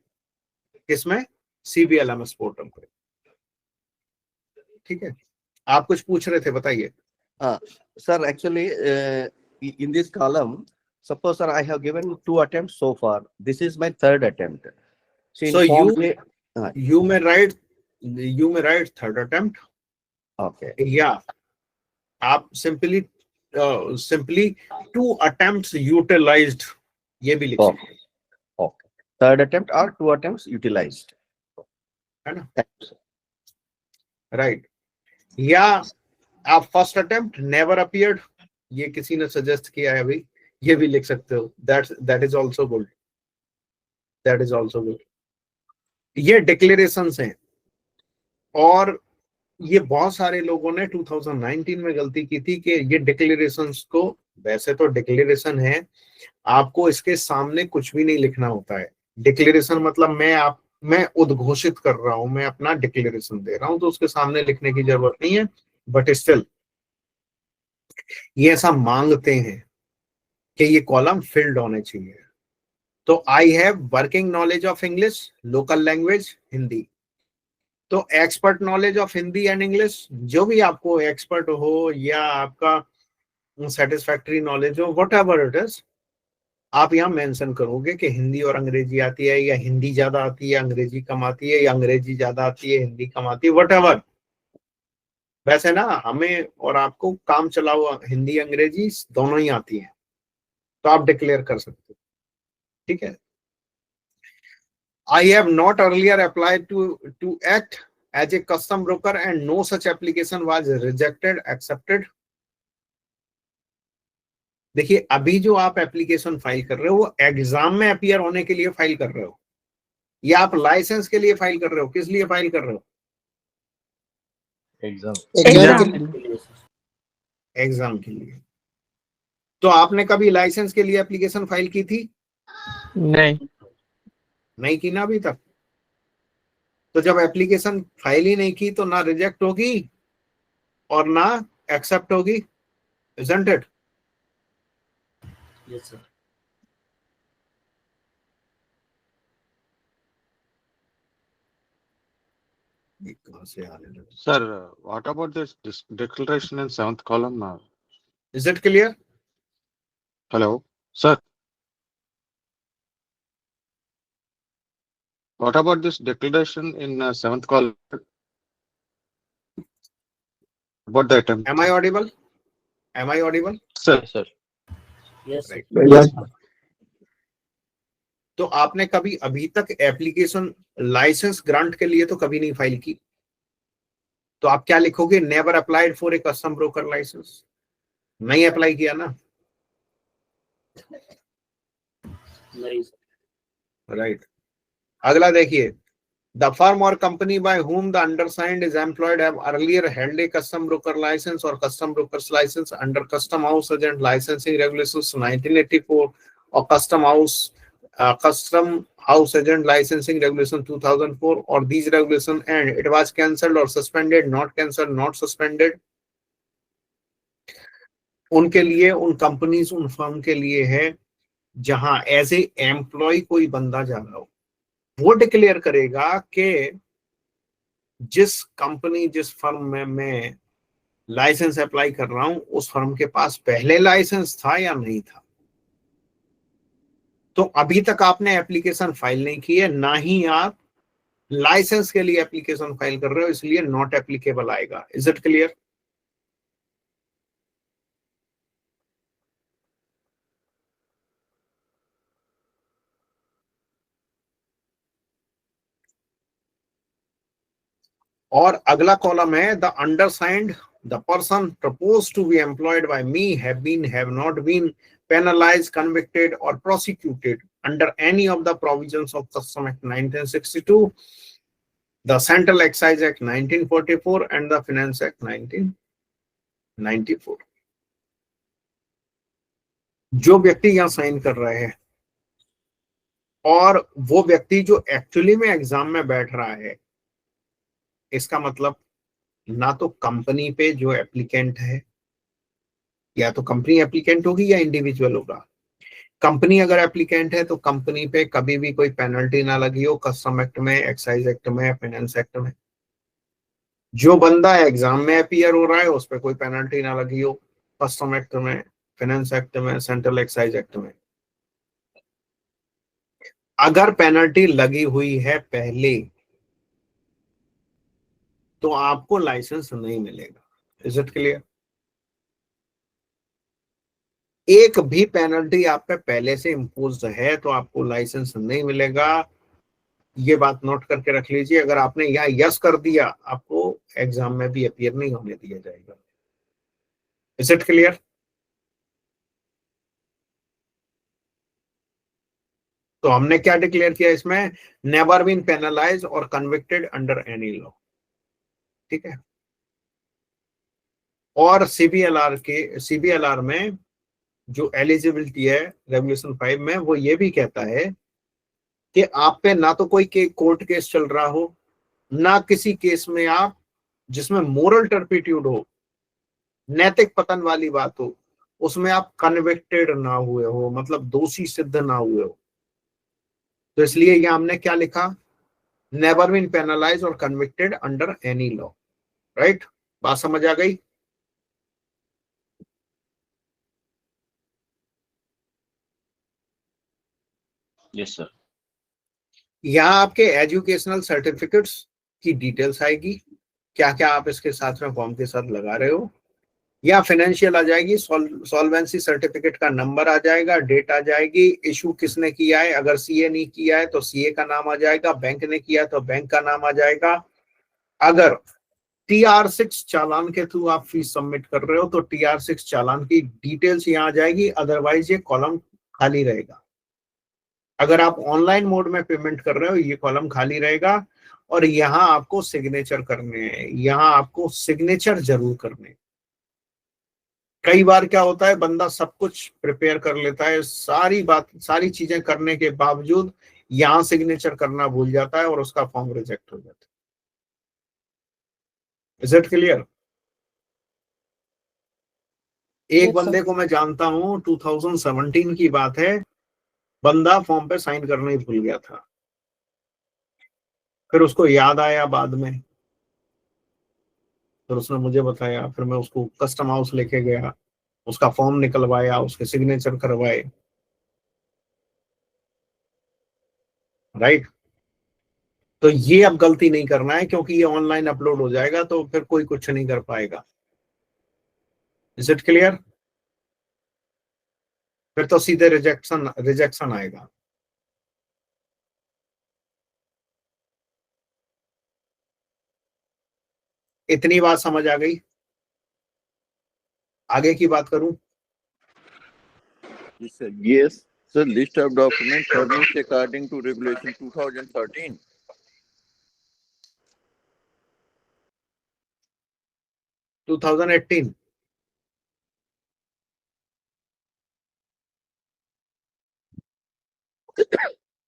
किसमें, CBLMS पोर्टल पे। ठीक है, आप कुछ पूछ रहे थे, बताइए। sir, actually, in this column, suppose sir, I have given 2 attempts so far. This is my 3rd attempt. So you may write 3rd attempt, okay, या आप सिंपली 2 attempts utilized ये भी लिख Okay. सकते हैं, okay. 3rd attempt or 2 attempts utilized. है ना, Thank you, sir. Right. या आप फर्स्ट अटेम्प्ट नेवर अपीयर्ड, ये किसी ने सजेस्ट किया है अभी, ये भी लिख सकते हो। That is also good, that is also good. ये डिक्लेरेशंस हैं, और ये बहुत सारे लोगों ने 2019 में गलती की थी कि ये डिक्लेरेशंस को, वैसे तो डिक्लेरेशन है, आपको इसके सामने कुछ भी नहीं लिखना होता है। डिक्लेरेशन मतलब मैं उद्घोषित कर रहा हूं, मैं अपना डिक्लेरेशन दे रहा हूं, तो उसके सामने लिखने की जरूरत नहीं है। बट स्टिल ये ऐसा मांगते हैं कि ये कॉलम फिल्ड होने चाहिए। तो I have working knowledge of English, local language Hindi, तो expert knowledge of Hindi and English, जो भी आपको एक्सपर्ट हो या आपका सेटिस्फैक्टरी नॉलेज हो, वट एवर इट इज, आप यहाँ मेंशन करोगे कि हिंदी और अंग्रेजी आती है, या हिंदी ज्यादा आती है अंग्रेजी कम आती है, या अंग्रेजी ज्यादा आती है हिंदी कम आती है, वट एवर। वैसे ना हमें और आपको काम चलाओ हिंदी अंग्रेजी दोनों ही आती है, तो आप डिक्लेयर कर सकते हो। ठीक है, I have not earlier applied to act as a custom broker and no such application was rejected, accepted. देखिए, अभी जो आप एप्लीकेशन फाइल कर रहे हो वो एग्जाम में अपीयर होने के लिए फाइल कर रहे हो, या आप लाइसेंस के लिए फाइल कर रहे हो? किस लिए फाइल कर रहे हो? एग्जाम के लिए। तो आपने कभी लाइसेंस के लिए एप्लीकेशन फाइल की थी? नहीं की ना अभी तक। तो जब एप्लीकेशन फाइल ही नहीं की तो ना रिजेक्ट होगी और ना एक्सेप्ट होगी, isn't it? Yes, sir. कहां से आ रहे हैं? Sir, what about this declaration in 7th column? Is it clear? Hello, sir. What about this declaration in 7th column? About the attempt? Am I audible? Am I audible? Sir, Yes, sir. Yes, Right. Yes. तो आपने कभी अभी तक application licence grant के लिए तो कभी नहीं फाइल की, तो आप क्या लिखोगे? Never applied for a custom broker licence, नहीं अप्लाई किया ना, नहीं, sir. राइट। अगला देखिए, द फर्म और company by whom the undersigned is employed have earlier held a custom broker license or custom broker's license under Custom House Agent Licensing Regulations 1984 or Custom House Agent Licensing Regulation 2004 or these regulations, and it was cancelled or suspended, not cancelled, not suspended. उनके लिए, उन companies, उन firm के लिए है जहां as a employ कोई बंदा जा रहा हो, वो डिक्लेयर करेगा कि जिस कंपनी, जिस फर्म में मैं लाइसेंस अप्लाई कर रहा हूं उस फर्म के पास पहले लाइसेंस था या नहीं था। तो अभी तक आपने एप्लीकेशन फाइल नहीं की है, ना ही आप लाइसेंस के लिए एप्लीकेशन फाइल कर रहे हो, इसलिए नॉट एप्लीकेबल आएगा। Is it clear? और अगला कॉलम है the अंडरसाइंड the person proposed to be employed by me have not been penalized, convicted, or prosecuted under any of the provisions of Custom Act 1962, the Central Excise Act 1944, and the Finance Act 1994. जो व्यक्ति यहाँ sign कर रहे हैं और वो व्यक्ति जो एक्चुअली में एग्जाम में बैठ रहा है, इसका मतलब ना तो कंपनी पे जो एप्लीकेंट है, या तो कंपनी एप्लीकेंट होगी या इंडिविजुअल होगा। कंपनी अगर एप्लीकेंट है तो कंपनी पे कभी भी कोई पेनल्टी ना लगी हो कस्टम एक्ट में, एक्साइज एक्ट में, फाइनेंस एक्ट में। जो बंदा एग्जाम में अपीयर हो रहा है उस पर कोई पेनल्टी ना लगी हो कस्टम एक्ट में, फाइनेंस एक्ट में, सेंट्रल एक्साइज एक्ट में। अगर पेनल्टी लगी हुई है पहले तो आपको लाइसेंस नहीं मिलेगा। Is it clear? एक भी पेनल्टी आप पे पहले से इम्पोज्ड है तो आपको लाइसेंस नहीं मिलेगा। ये बात नोट करके रख लीजिए। अगर आपने यहाँ यस कर दिया आपको एग्जाम में भी अपीयर नहीं होने दिया जाएगा। Is it clear? तो हमने क्या डिक्लेयर किया इसमें? नेवर बीन पेनलाइज और कन्विक्टेड अंडर एनी लॉ। ठीक है। और सीबीएलआर में जो एलिजिबिलिटी है रेगुलेशन 5 में, वो ये भी कहता है कि आप पे ना तो कोई कोर्ट केस चल रहा हो, ना किसी केस में आप जिसमें मोरल टर्पिट्यूड हो, नैतिक पतन वाली बात हो, उसमें आप कन्विक्टेड ना हुए हो, मतलब दोषी सिद्ध ना हुए हो। तो इसलिए यहां हमने क्या लिखा? नेवर बीन पेनलाइज और convicted under any law. Right? बात समझ आ गई? Yes sir. यहाँ आपके एजुकेशनल सर्टिफिकेट्स की डिटेल्स आएगी, क्या क्या आप इसके साथ में फॉर्म के साथ लगा रहे हो। या फाइनेंशियल आ जाएगी, सॉल्वेंसी सर्टिफिकेट का नंबर आ जाएगा, डेट आ जाएगी, इशू किसने किया है, अगर सीए नहीं किया है तो सीए का नाम आ जाएगा, बैंक ने किया है तो बैंक का नाम आ जाएगा। अगर TR6 चालान के थ्रू आप फीस सबमिट कर रहे हो तो TR6 चालान की डिटेल्स यहाँ आ जाएगी, अदरवाइज ये कॉलम खाली रहेगा। अगर आप ऑनलाइन मोड में पेमेंट कर रहे हो ये कॉलम खाली रहेगा। और यहाँ आपको सिग्नेचर करने हैं, यहाँ आपको सिग्नेचर जरूर करने। कई बार क्या होता है, बंदा सब कुछ प्रिपेयर कर लेता है, सारी चीजें करने के बावजूद यहाँ सिग्नेचर करना भूल जाता है और उसका फॉर्म रिजेक्ट हो जाता है। Is it clear? एक बंदे को मैं जानता हूं, 2017 की बात है, बंदा फॉर्म पे साइन करना ही भूल गया था। फिर उसको याद आया बाद में, फिर उसने मुझे बताया, फिर मैं उसको कस्टम हाउस लेके गया, उसका फॉर्म निकलवाया, उसके सिग्नेचर करवाए। राइट? तो ये अब गलती नहीं करना है, क्योंकि ये ऑनलाइन अपलोड हो जाएगा तो फिर कोई कुछ नहीं कर पाएगा। Is it clear? फिर तो सीधे रिजेक्शन आएगा। इतनी बात समझ आ गई? आगे की बात करूं? Yes, sir. List of documents furnished according to Regulation 2013. 2018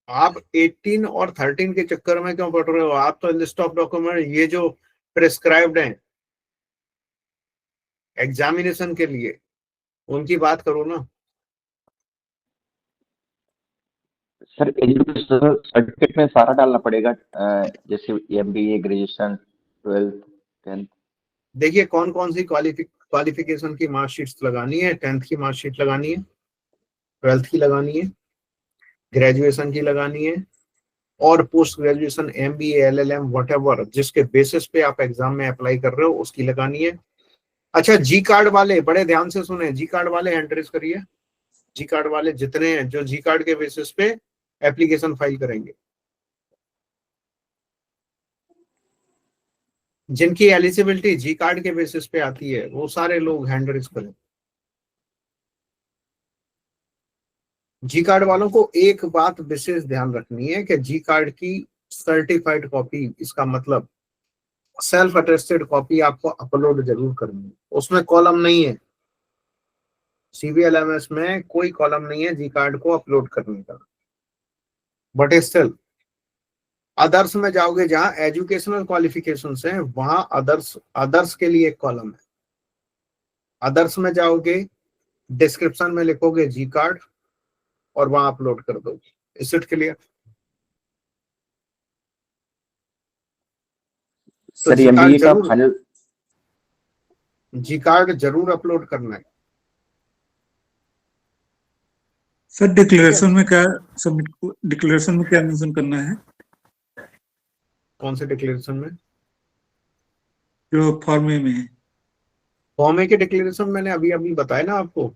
आप 18 और 13 के चक्कर में क्यों पढ़ रहे हो? आप तो लिस्ट ऑफ डॉक्यूमेंट ये जो प्रिस्क्राइब्ड हैं एग्जामिनेशन के लिए, उनकी बात करो ना। सर एजुकेशन सर्टिफिकेट में सारा डालना पड़ेगा, जैसे MBA, ग्रेजुएशन, 12th, 10th। देखिए कौन कौन सी क्वालिफिकेशन की मार्कशीट्स लगानी है। 10th की मार्कशीट लगानी है, 12th की लगानी है, ग्रेजुएशन की लगानी है, और post graduation MBA, LLM, whatever जिसके बेसिस पे आप एग्जाम में अप्लाई कर रहे हो उसकी लगानी है। अच्छा, जी कार्ड वाले बड़े ध्यान से सुने, जी कार्ड वाले हैंड रेज करिए। जी कार्ड वाले जितने हैं जो जी कार्ड के बेसिस पे एप्लीकेशन फाइल करेंगे। जिनकी एलिजिबिलिटी जी कार्ड के बेसिस पे आती है वो सारे लोग हैंड रेज करें। जी कार्ड वालों को एक बात विशेष ध्यान रखनी है कि जी कार्ड की सर्टिफाइड कॉपी, इसका मतलब सेल्फ अटेस्टेड कॉपी आपको अपलोड जरूर करनी है। उसमें कॉलम नहीं है, CBLMS में कोई कॉलम नहीं है जी कार्ड को अपलोड करने का। बट स्टिल अदर्स में जाओगे जहां एजुकेशनल क्वालिफिकेशंस हैं, वहां अदर्स के लिए एक कॉलम है। अदर्स में जाओगे, डिस्क्रिप्शन में लिखोगे जी कार्ड और वहां अपलोड कर दोगे। Is it clear? तो सर जी कार्ड एमबीए का जरूर, फाइनल जी कार्ड जरूर अपलोड करना है। सर डिक्लेरेशन में क्या सबमिट, डिक्लेरेशन में क्या मेंशन करना है? कौन से डिक्लेरेशन में? जो फॉर्म ए में है। फॉर्म ए के डिक्लेरेशन मैंने अभी अभी बताया ना आपको।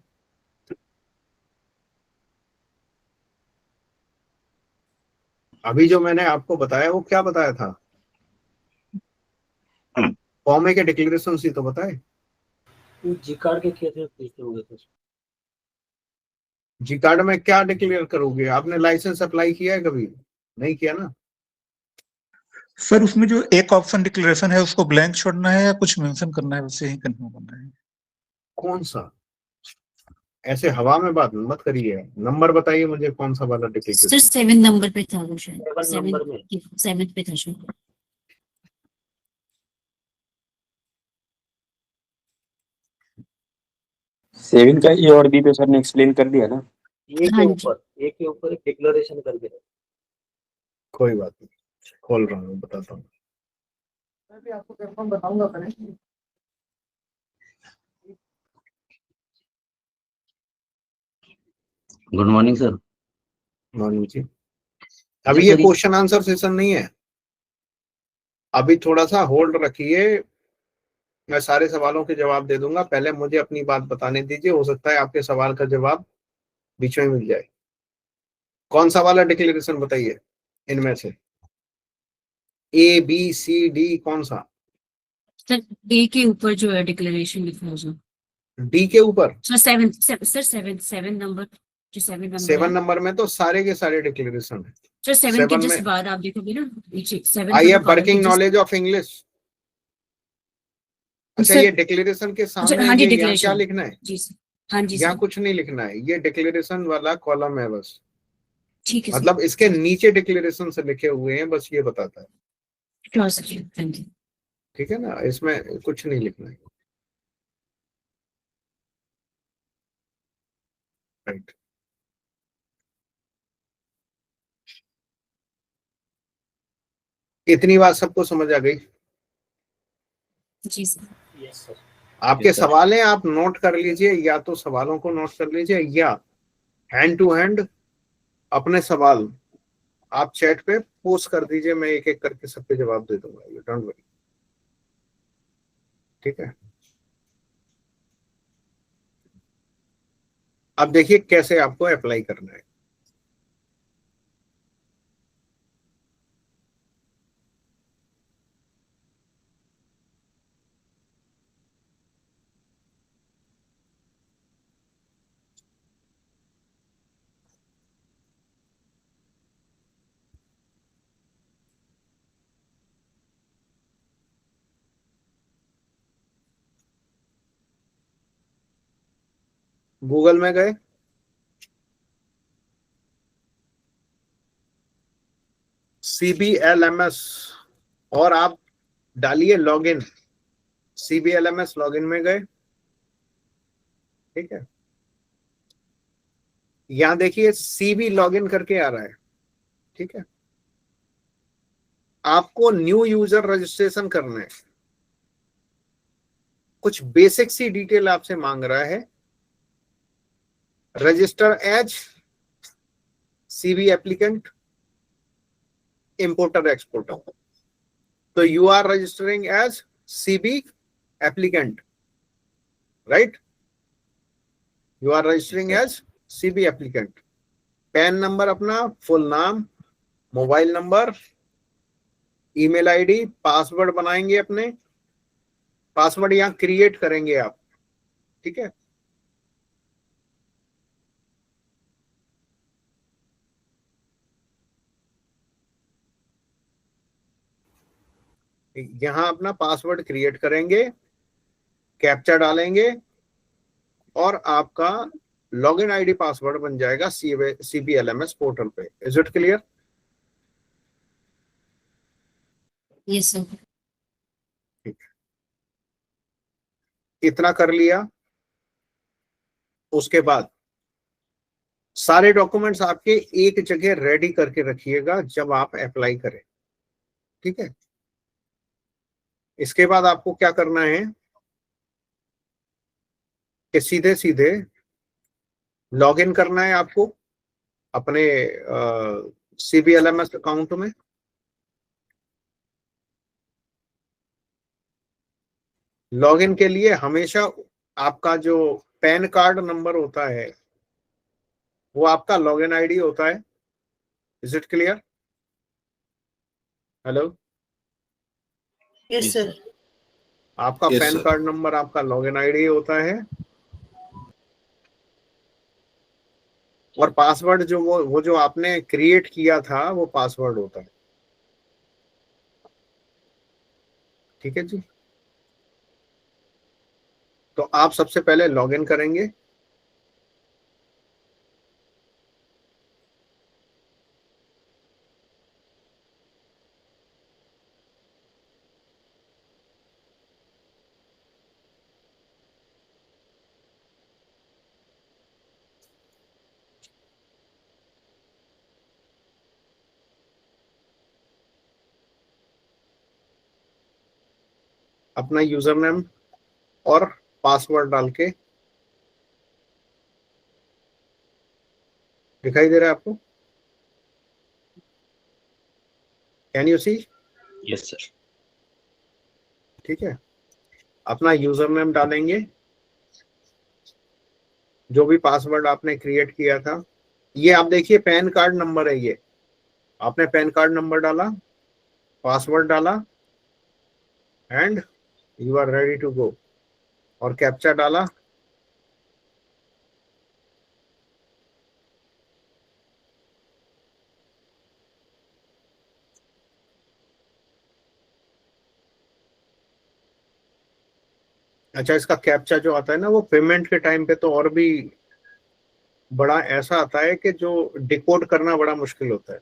अभी जो मैंने आपको बताया वो क्या बताया था? फॉर्म ए के डिक्लेरेशन ही तो बताए। जी कार्ड के केस में पूछते होंगे कुछ। जी कार्ड में क्या डिक्लेयर करोगे? आपने लाइसेंस अप्लाई किया है कभी? नहीं किया ना। सर उसमें जो एक ऑप्शन डिक्लेरेशन है उसको ब्लैंक छोड़ना है या कुछ मेंशन करना है, उससे ही कंफर्म करना है? कौन सा? ऐसे हवा में बात मत करिए, नंबर बताइए मुझे कौन सा वाला डिक्लेरेशन। सर 7 नंबर पे था वो शायद, 7 नंबर में। 7 पे था शायद। 7 का ए और बी पे सर ने एक्सप्लेन कर दिया ना। ए हाँ के जी। ऊपर एक डिक्लेरेशन कर दिया। कोई बात नहीं, खोल रहा हूँ, बताता हूँ। मैं भी आपको कंफर्म बताऊंगा करें। Good morning sir. मॉर्निंग जी। अभी ये क्वेश्चन आंसर सेशन नहीं है, अभी थोड़ा सा होल्ड रखिए। मैं सारे सवालों के जवाब दे दूंगा, पहले मुझे अपनी बात बताने दीजिए। हो सकता है आपके सवाल का जवाब बीच में मिल जाए। कौन सा वाला डिक्लेरेशन बताइए इनमें से? ABCD कौन सा? सर ए के ऊपर जो है डिक्लेरेशन लिखा है जो। D के ऊपर? सर 7 नंबर, जो 7 नंबर 7 है। नंबर में तो सारे के सारे डिक्लेरेशन है। सर 7 के 7 जस्ट में बाद आप देखोगे ना नीचे 7 आई have working knowledge of English. अच्छा, सर- ये डिक्लेरेशन के सामने हाँ जी, ये यहाँ declaration। क्या लिखना है? जी सर, हाँ जी यहाँ सर, कुछ नहीं लिखना है, ये डिक्लेरेशन वाला कॉलम है बस। ठीक है सर। मतलब इसके नीचे डिक्लेरेशन से लिखे हुए हैं, बस ये बताता है। Sure sir, thank you. ठीक है ना, इसमें कुछ नहीं लिखना है। राइट। इतनी बात सबको समझ आ गई? जी सर। Yes sir. आपके सवाल हैं, आप नोट कर लीजिए, या तो सवालों को नोट कर लीजिए या हैंड टू हैंड अपने सवाल आप चैट पे पोस्ट कर दीजिए। मैं एक एक करके सबके जवाब दे दूंगा, यू डोंट वरी। ठीक है, अब देखिए कैसे आपको अप्लाई करना है। गूगल में गए, CBLMS और आप डालिए लॉगिन। CBLMS लॉगिन में गए, ठीक है। यहां देखिए CB लॉगिन करके आ रहा है, ठीक है। आपको न्यू यूजर रजिस्ट्रेशन करना है। कुछ बेसिक सी डिटेल आपसे मांग रहा है। Register as CB applicant, importer exporter. तो you are registering as CB applicant, right? You are registering as CB email ID, password बनाएंगे अपने, पासवर्ड यहाँ क्रिएट करेंगे आप, ठीक है। यहाँ अपना पासवर्ड क्रिएट करेंगे, कैप्चा डालेंगे और आपका लॉगिन आईडी पासवर्ड बन जाएगा CPLMS पोर्टल पे। Is it clear? Yes, sir. इतना कर लिया, उसके बाद सारे डॉक्यूमेंट्स आपके एक जगह रेडी करके रखिएगा जब आप अप्लाई करें, ठीक है। इसके बाद आपको क्या करना है कि सीधे सीधे लॉगिन करना है आपको अपने CPLMS अकाउंट में। लॉगिन के लिए हमेशा आपका जो पैन कार्ड नंबर होता है वो आपका लॉगिन आईडी होता है। Is it clear? Hello, yes sir. आपका Yes, pan sir. Card number आपका लॉगिन आईडी होता है और पासवर्ड जो वो जो आपने क्रिएट किया था वो पासवर्ड होता है, ठीक है जी। तो आप सबसे पहले लॉगिन करेंगे, अपना यूजर नेम और पासवर्ड डाल के। दिखाई दे रहा है आपको? Can you see? Yes sir. ठीक है, अपना यूजर नेम डालेंगे, जो भी पासवर्ड आपने क्रिएट किया था। ये आप देखिए पैन कार्ड नंबर है, ये आपने पैन कार्ड नंबर डाला, पासवर्ड डाला and you are ready to go, और कैप्चा डाला। अच्छा, इसका कैप्चा जो आता है ना वो पेमेंट के टाइम पे तो और भी बड़ा ऐसा आता है कि जो डिकोड करना बड़ा मुश्किल होता है।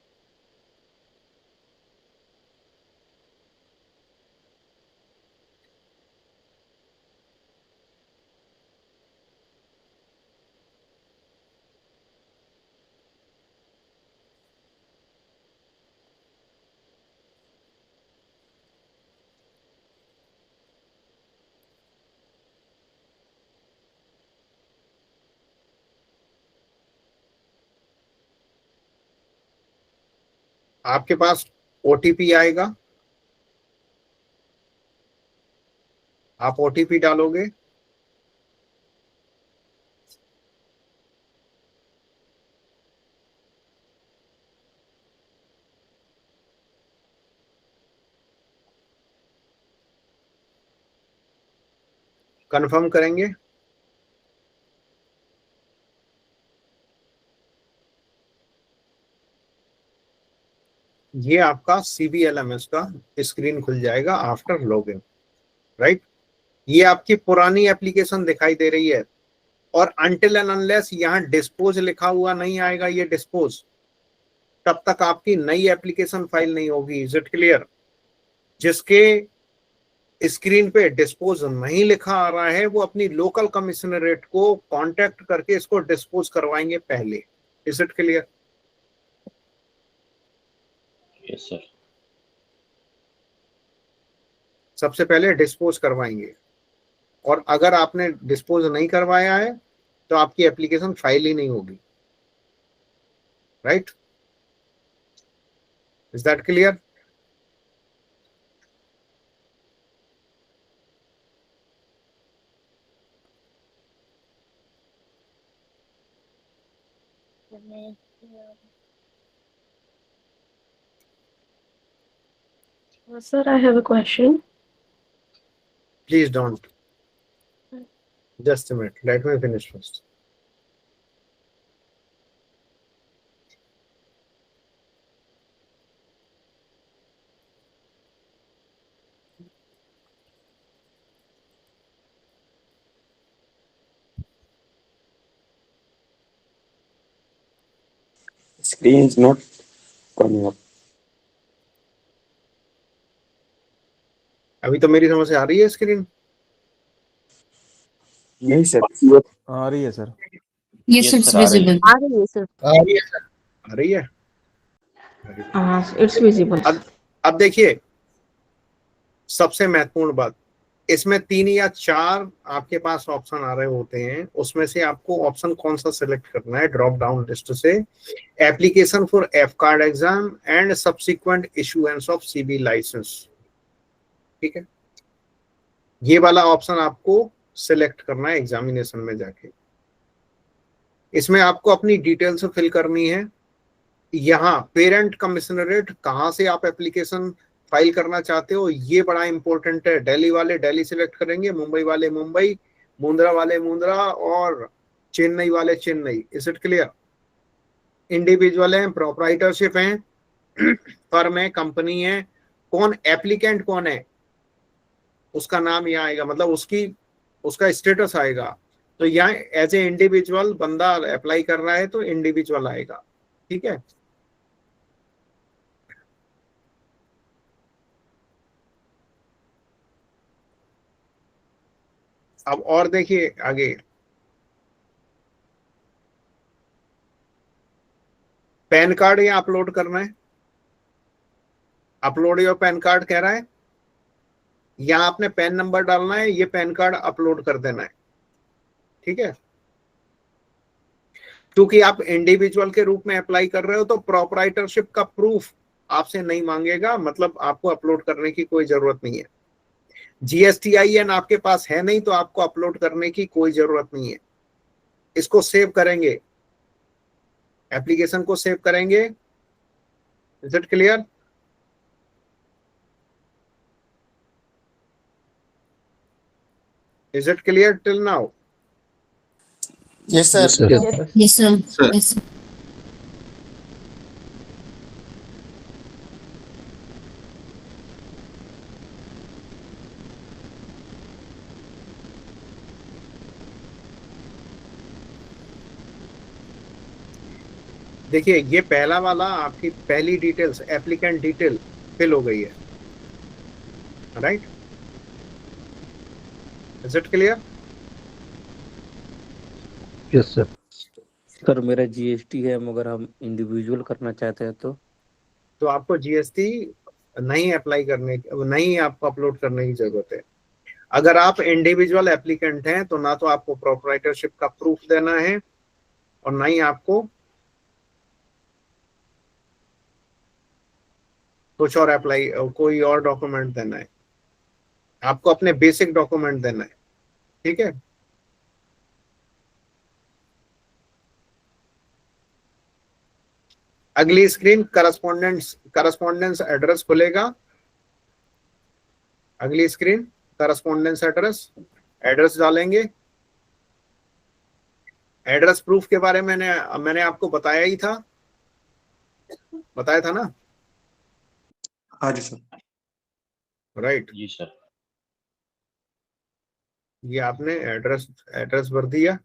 आपके पास OTP आएगा, आप OTP डालोगे, कंफर्म करेंगे। ये आपका CPLMS का स्क्रीन खुल जाएगा आफ्टर लॉगिन, राइट। ये आपकी पुरानी एप्लीकेशन दिखाई दे रही है, और अनटिल एंड अनलेस यहाँ डिस्पोज लिखा हुआ नहीं आएगा, ये डिस्पोज, तब तक आपकी नई एप्लीकेशन फाइल नहीं होगी। Is it clear? जिसके स्क्रीन पे डिस्पोज नहीं लिखा आ रहा है वो अपनी लोकल कमिश्नरेट को कांटेक्ट करके इसको डिस्पोज करवाएंगे पहले। Is it clear? Yes sir. सबसे पहले डिस्पोज करवाएंगे, और अगर आपने डिस्पोज नहीं करवाया है तो आपकी एप्लीकेशन फाइल ही नहीं होगी, right. Is that clear? Sir, I have a question. Please don't. Just a minute. Let me finish first. Screen is not coming up. अभी तो मेरी समझ से आ रही है स्क्रीन? यही सर। आ रही है sir. Yes, Yes, it's sir, आ रही है। visible. आ रही है सर। आ रही है सर? आ रही है? हाँ, इट्स विजिबल। अब देखिए, सबसे महत्वपूर्ण बात, इसमें 3 या 4 आपके पास ऑप्शन आ रहे होते हैं, उसमें से आपको ऑप्शन कौन सा सिलेक्ट करना है ड्रॉप डाउन लिस्ट से। Application for F card exam and subsequent issuance of CB licence, ठीक है, ये वाला ऑप्शन आपको सिलेक्ट करना है एग्जामिनेशन में जाके। इसमें आपको अपनी डिटेल्स फिल करनी है। यहाँ पेरेंट कमिश्नरेट कहाँ से आप एप्लीकेशन फाइल करना चाहते हो ये बड़ा इंपॉर्टेंट है। दिल्ली वाले दिल्ली सिलेक्ट करेंगे, मुंबई वाले मुंबई, मुंद्रा वाले मुंद्रा और चेन्नई वाले Chennai. Is it clear? Individual है, प्रोप्राइटरशिप है, फर्म है, कंपनी है, कौन एप्लीकेंट कौन है उसका नाम यहाँ आएगा, मतलब उसका स्टेटस आएगा। तो यहाँ एज ए इंडिविजुअल बंदा अप्लाई कर रहा है तो इंडिविजुअल आएगा, ठीक है। अब और देखिए आगे, पैन कार्ड यहाँ अपलोड करना है। अपलोड योर पैन कार्ड कह रहा है, यहाँ आपने पैन नंबर डालना है, ये पैन कार्ड अपलोड कर देना है, ठीक है। क्योंकि आप इंडिविजुअल के रूप में अप्लाई कर रहे हो तो प्रोप्राइटरशिप का प्रूफ आपसे नहीं मांगेगा, मतलब आपको अपलोड करने की कोई जरूरत नहीं है। GSTIN आपके पास है नहीं तो आपको अपलोड करने की कोई जरूरत नहीं है। इसको सेव करेंगे, एप्लीकेशन को सेव करेंगे। Is it clear? Is it clear till now? Yes sir. Yes, sir. Yes, sir. देखिए, ये पहला वाला आपकी पहली डिटेल्स एप्लीकेंट डिटेल फिल हो गई है, right? Is it clear? Yes sir. Sir मेरा GST है, मगर हम इंडिविजुअल करना चाहते हैं तो आपको GST नहीं अप्लाई करने, नहीं आपको अपलोड करने की जरूरत है। अगर आप इंडिविजुअल एप्लीकेंट हैं तो ना तो आपको प्रोप्राइटरशिप का प्रूफ देना है और ना ही आपको कुछ और कोई और डॉक्यूमेंट देना है। आपको अपने बेसिक डॉक्यूमेंट देना है, ठीक है। अगली स्क्रीन करस्पॉन्डेंस एड्रेस खुलेगा। अगली स्क्रीन करस्पॉन्डेंस एड्रेस डालेंगे। एड्रेस प्रूफ के बारे में मैंने आपको बताया ही था, बताया था ना? हाँ जी सर। राइट, जी सर। ये आपने एड्रेस भर दिया।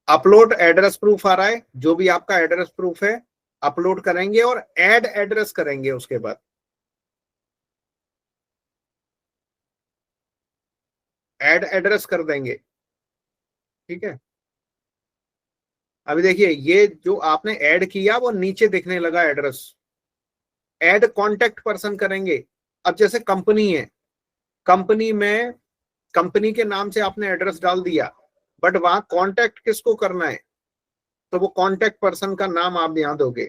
अपलोड एड्रेस प्रूफ आ रहा है, जो भी आपका एड्रेस प्रूफ है अपलोड करेंगे और ऐड एड्रेस करेंगे। उसके बाद ऐड एड्रेस कर देंगे, ठीक है। अभी देखिए, ये जो आपने ऐड किया वो नीचे दिखने लगा एड्रेस। ऐड कॉन्टेक्ट पर्सन करेंगे। अब जैसे कंपनी है, कंपनी में कंपनी के नाम से आपने एड्रेस डाल दिया, बट वहां कांटेक्ट किसको करना है तो वो कांटेक्ट पर्सन का नाम आप यहां दोगे।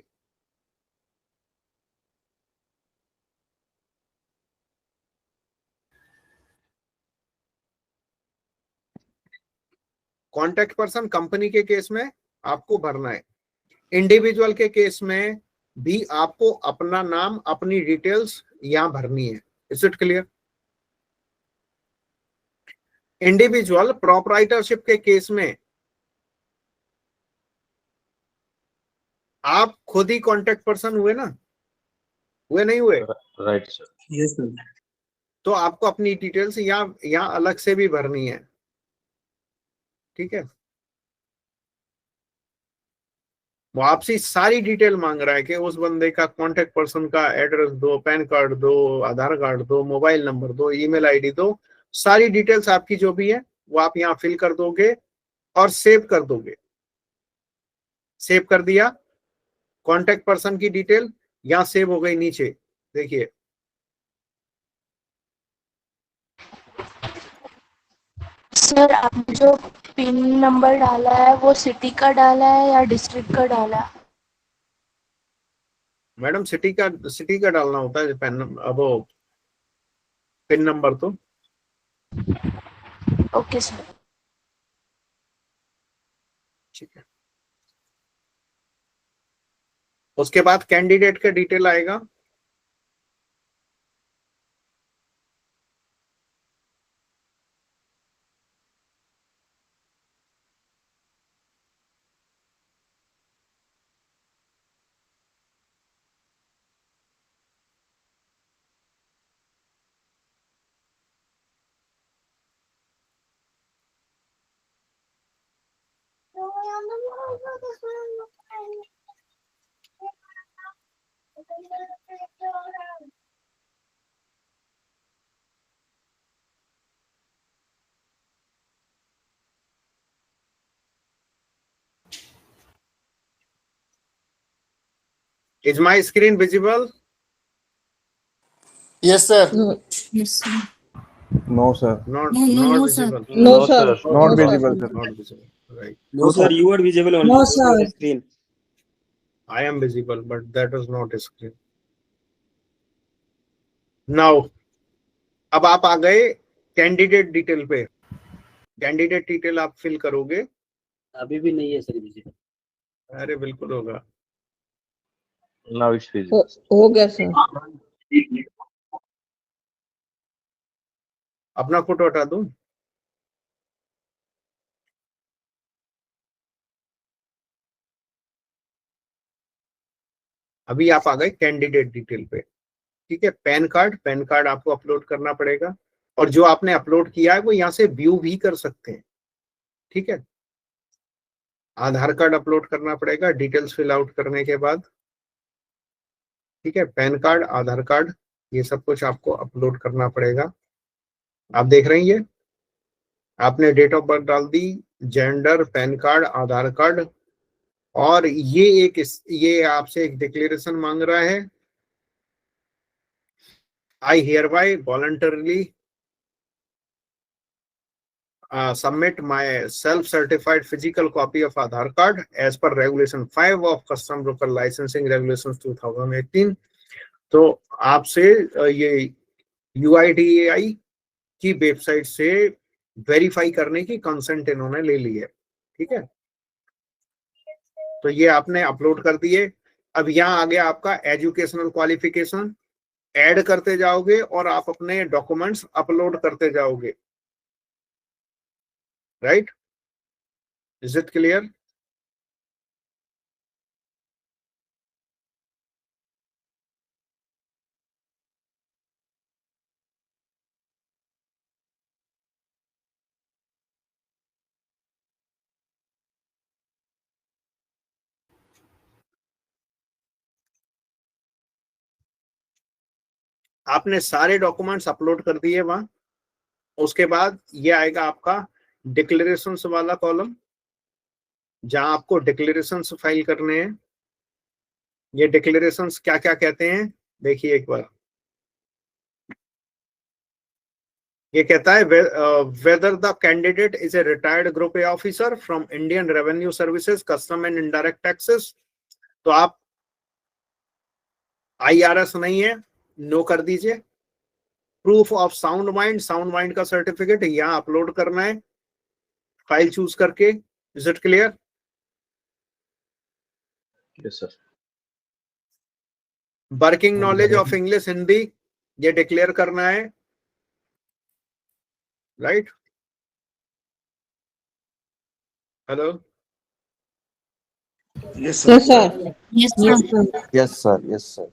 कांटेक्ट पर्सन कंपनी के केस में आपको भरना है। इंडिविजुअल के केस में भी आपको अपना नाम, अपनी डिटेल्स यहां भरनी है। Is it clear? Individual proprietorship के केस में आप खुद ही कॉन्टेक्ट पर्सन हुए ना, हुए नहीं हुए? Right, sir. Yes sir. तो आपको अपनी डिटेल्स यहाँ अलग से भी भरनी है, ठीक है? वो आपसे सारी डिटेल मांग रहा है कि उस बंदे का कांटेक्ट पर्सन का एड्रेस दो, पैन कार्ड दो, आधार कार्ड दो, मोबाइल नंबर दो, ईमेल आईडी दो, सारी डिटेल्स आपकी जो भी है वो आप यहाँ फिल कर दोगे और सेव कर दोगे। सेव कर दिया, कांटेक्ट पर्सन की डिटेल यहाँ सेव हो गई नीचे, देखिए। सर आपने जो पिन नंबर डाला है वो सिटी का डाला है या डिस्ट्रिक्ट का डाला है? मैडम सिटी का डालना होता है पैन, अब वो पिन नंबर तो। Okay sir. ठीक है, उसके बाद कैंडिडेट का डिटेल आएगा। Is my screen visible? Yes, sir. No. Yes, sir. No, sir. Not sir. visible. No, sir. Not visible, sir. Not visible. Right. No, sir. You are visible only. No, sir. Screen. I am visible, but that is not a screen. Now, अब आप आ गए candidate detail पे। Candidate detail आप fill करोगे। अभी भी नहीं है सर विजिबल। अरे बिल्कुल होगा। Now it's visible. हो गया सर। अपना फोटो हटा दूं? अभी आप आ गए कैंडिडेट डिटेल पे, ठीक है? पैन कार्ड आपको अपलोड करना पड़ेगा, और जो आपने अपलोड किया है वो यहाँ से व्यू भी कर सकते हैं, ठीक है? आधार कार्ड अपलोड करना पड़ेगा डिटेल्स फिल आउट करने के बाद, ठीक है? पैन कार्ड, आधार कार्ड, ये सब कुछ आपको अपलोड करना पड़ेगा। आप देख रहे हैं ये आपने डेट ऑफ बर्थ डाल दी, जेंडर, पैन कार्ड, आधार कार्ड, और ये आपसे एक डिक्लेरेशन मांग रहा है। I hereby voluntarily submit my self-certified physical copy of Aadhaar card as per Regulation 5 of Custom Local Licensing Regulations 2018। तो आपसे ये UIDAI की वेबसाइट से वेरीफाई करने की कंसेंट इन्होंने ले ली है, ठीक है? तो ये आपने अपलोड कर दिए। अब यहाँ आ गया आपका एजुकेशनल क्वालिफिकेशन, ऐड करते जाओगे और आप अपने डॉक्यूमेंट्स अपलोड करते जाओगे, राइट? Is it clear? आपने सारे डॉक्यूमेंट्स अपलोड कर दिए वहां। उसके बाद ये आएगा आपका डिक्लेरेशंस वाला कॉलम, जहां आपको डिक्लेरेशंस फाइल करने हैं। ये डिक्लेरेशंस क्या क्या कहते हैं देखिए एक बार। ये कहता है whether the candidate is a retired group A officer from Indian revenue services, custom and indirect taxes. तो आप IRS नहीं है, नो कर दीजिए। प्रूफ ऑफ साउंड माइंड का सर्टिफिकेट यहाँ अपलोड करना है फाइल चूज करके। Is it clear? Yes, sir. Working knowledge of English Hindi ये डिक्लेयर करना है, right? Hello, Yes, sir. Yes, sir. Yes, sir. Yes, sir.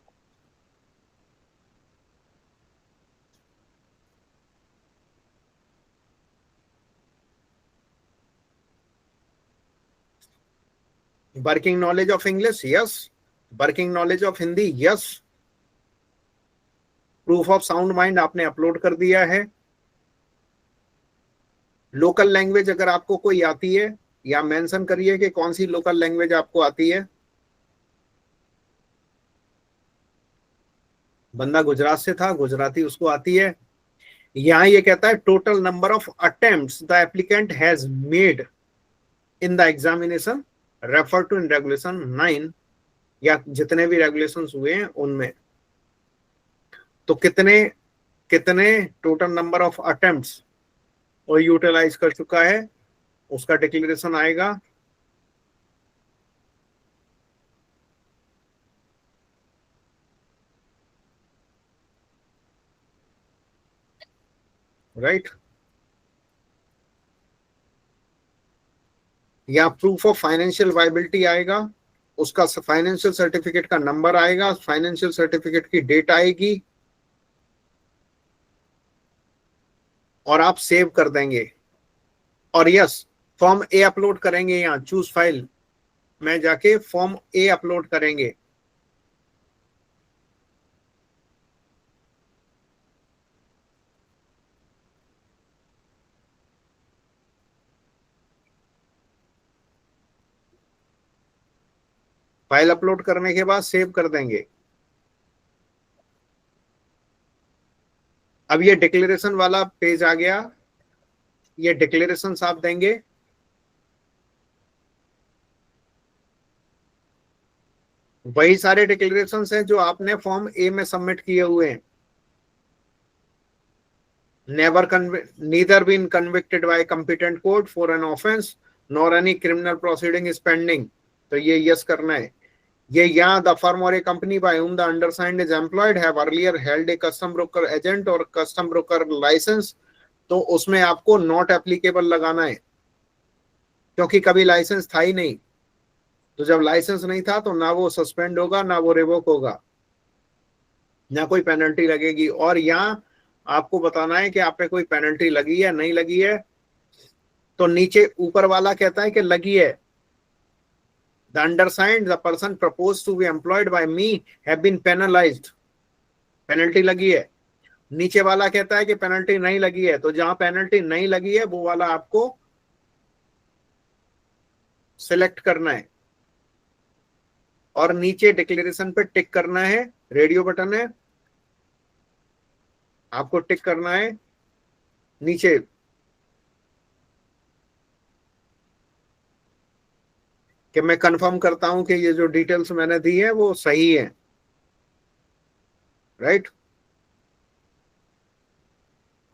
Working knowledge of English, yes. Working knowledge of Hindi, yes. Proof of sound mind आपने upload कर दिया है. Local language अगर आपको कोई आती है, या मेंशन करिए कि कौन सी लोकल लैंग्वेज आपको आती है. बंदा गुजरात से था, गुजराती उसको आती है. यहां ये कहता है total number of attempts the applicant has made in the examination refer to in regulation 9, या जितने भी रेगुलेशंस हुए हैं उनमें. तो कितने कितने टोटल नंबर ऑफ अटेम्प्ट्स वो यूटिलाइज कर चुका है, उसका डिक्लेरेशन आएगा. राइट? या प्रूफ ऑफ फाइनेंशियल वायबिलिटी आएगा, उसका फाइनेंशियल सर्टिफिकेट का नंबर आएगा, फाइनेंशियल सर्टिफिकेट की डेट आएगी, और आप सेव कर देंगे. और यस, फॉर्म ए अपलोड करेंगे. यहाँ चूज फाइल में जाके फॉर्म ए अपलोड करेंगे. फाइल अपलोड करने के बाद सेव कर देंगे. अब ये डिक्लेरेशन वाला पेज आ गया. ये डिक्लेरेशन आप देंगे. वही सारे डिक्लेरेशंस हैं जो आपने फॉर्म ए में सबमिट किए हुए हैं. Neither been convicted by competent court for an offence nor any criminal proceeding is pending. तो ये यस करना है. ये यहाँ the firm or a company by whom the undersigned is employed have earlier held a custom broker agent और custom broker license, तो उसमें आपको नॉट एप्लीकेबल लगाना है, क्योंकि कभी लाइसेंस था ही नहीं. तो जब लाइसेंस नहीं था तो ना वो सस्पेंड होगा, ना वो रिवोक होगा, ना कोई पेनल्टी लगेगी. और यहाँ आपको बताना है कि आप पे कोई पेनल्टी लगी है नहीं लगी है. तो नीचे ऊपर वाला कहता है कि लगी है. The undersigned, the person proposed to be employed by me have been penalized. Penalty लगी है. नीचे वाला कहता है कि पेनल्टी नहीं लगी है. तो जहां पेनल्टी नहीं लगी है वो वाला आपको सिलेक्ट करना है, और नीचे डिक्लेरेशन पे टिक करना है. रेडियो बटन है, आपको टिक करना है नीचे. कि मैं कंफर्म करता हूं कि ये जो डिटेल्स मैंने दी है वो सही है. राइट?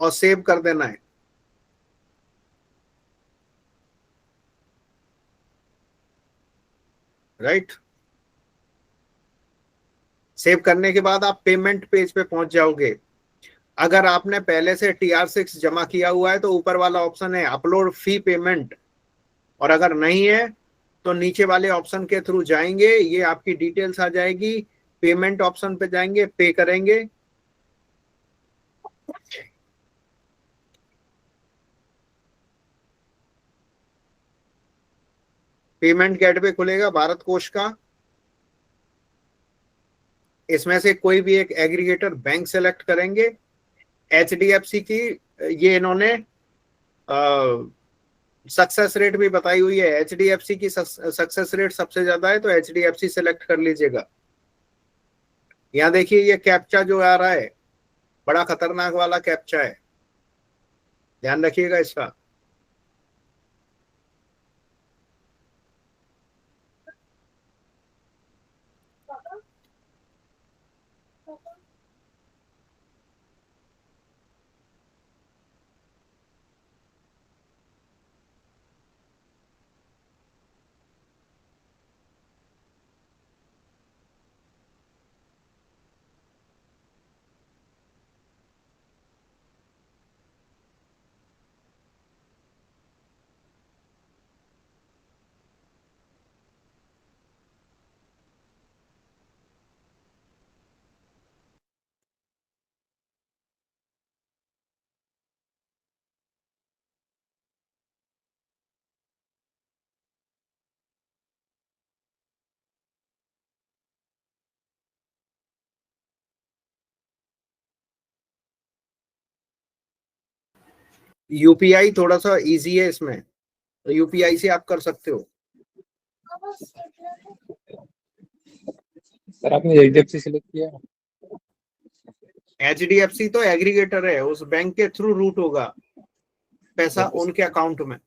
और सेव कर देना है. राइट? सेव करने के बाद आप पेमेंट पेज पे पहुंच जाओगे. अगर आपने पहले से TR6 जमा किया हुआ है तो ऊपर वाला ऑप्शन है अपलोड फी पेमेंट, और अगर नहीं है तो नीचे वाले ऑप्शन के थ्रू जाएंगे, ये आपकी डिटेल्स आ जाएगी. पेमेंट ऑप्शन पे जाएंगे, पे करेंगे. पेमेंट गेटवे खुलेगा भारत कोष का. इसमें से कोई भी एक एग्रीगेटर बैंक सेलेक्ट करेंगे. HDFC की ये इन्होंने सक्सेस रेट भी बताई हुई है. HDFC की सक्सेस रेट सबसे ज्यादा है, तो HDFC सेलेक्ट कर लीजिएगा. यहाँ देखिए ये कैप्चा जो आ रहा है बड़ा खतरनाक वाला कैप्चा है, ध्यान रखिएगा इसका. यूपीआई थोड़ा सा इजी है इसमें, तो यूपीआई से आप कर सकते हो। सर आपने एचडीएफसी सिलेक्ट किया? एचडीएफसी तो एग्रीगेटर है, उस बैंक के थ्रू रूट होगा पैसा उनके अकाउंट में।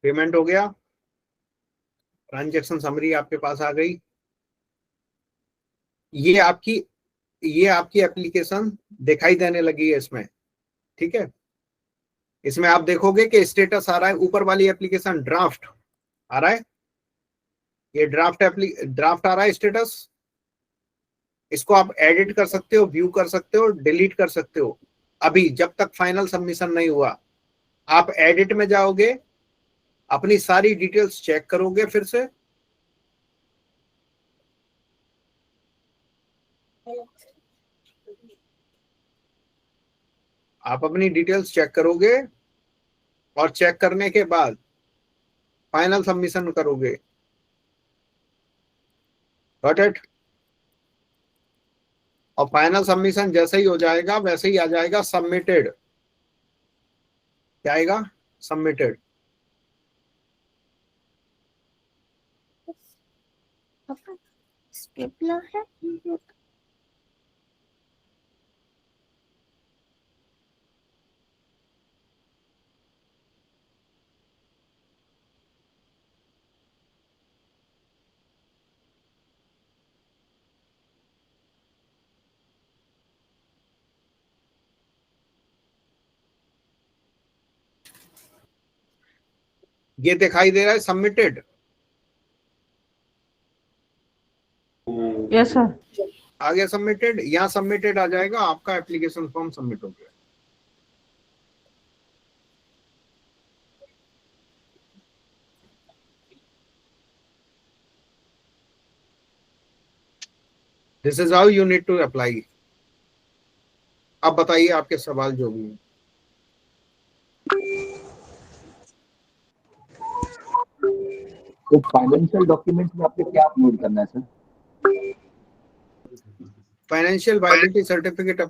पेमेंट हो गया, ट्रांजैक्शन समरी आपके पास आ गई। ये आपकी एप्लीकेशन दिखाई देने लगी है इसमें, ठीक है। इसमें आप देखोगे कि स्टेटस आ रहा है, ऊपर वाली एप्लीकेशन ड्राफ्ट आ रहा है, ये ड्राफ्ट आ रहा है स्टेटस। इसको आप एडिट कर सकते हो, व्यू कर सकते हो, डिलीट कर सकते हो। अभी जब तक फाइनल सबमिशन नहीं हुआ, आप एडिट में जाओगे, अपनी सारी डिटेल्स चेक करोगे, फिर से आप अपनी डिटेल्स चेक करोगे और चेक करने के बाद फाइनल सबमिशन करोगे। Got it? और फाइनल सबमिशन जैसे ही हो जाएगा वैसे ही आ जाएगा सबमिटेड। क्या आएगा? सबमिटेड। स्टेपलर है। ये दिखाई दे रहा है सबमिटेड। Yes, sir. आ गया सबमिटेड। यहाँ सबमिटेड आ जाएगा, आपका एप्लीकेशन फॉर्म सबमिट हो गया। This is how you need to apply. अब बताइए आपके सवाल जो भी हैं। तो फाइनेंशियल डॉक्यूमेंट में आपको क्या अपलोड करना है सर? Financial viability certificate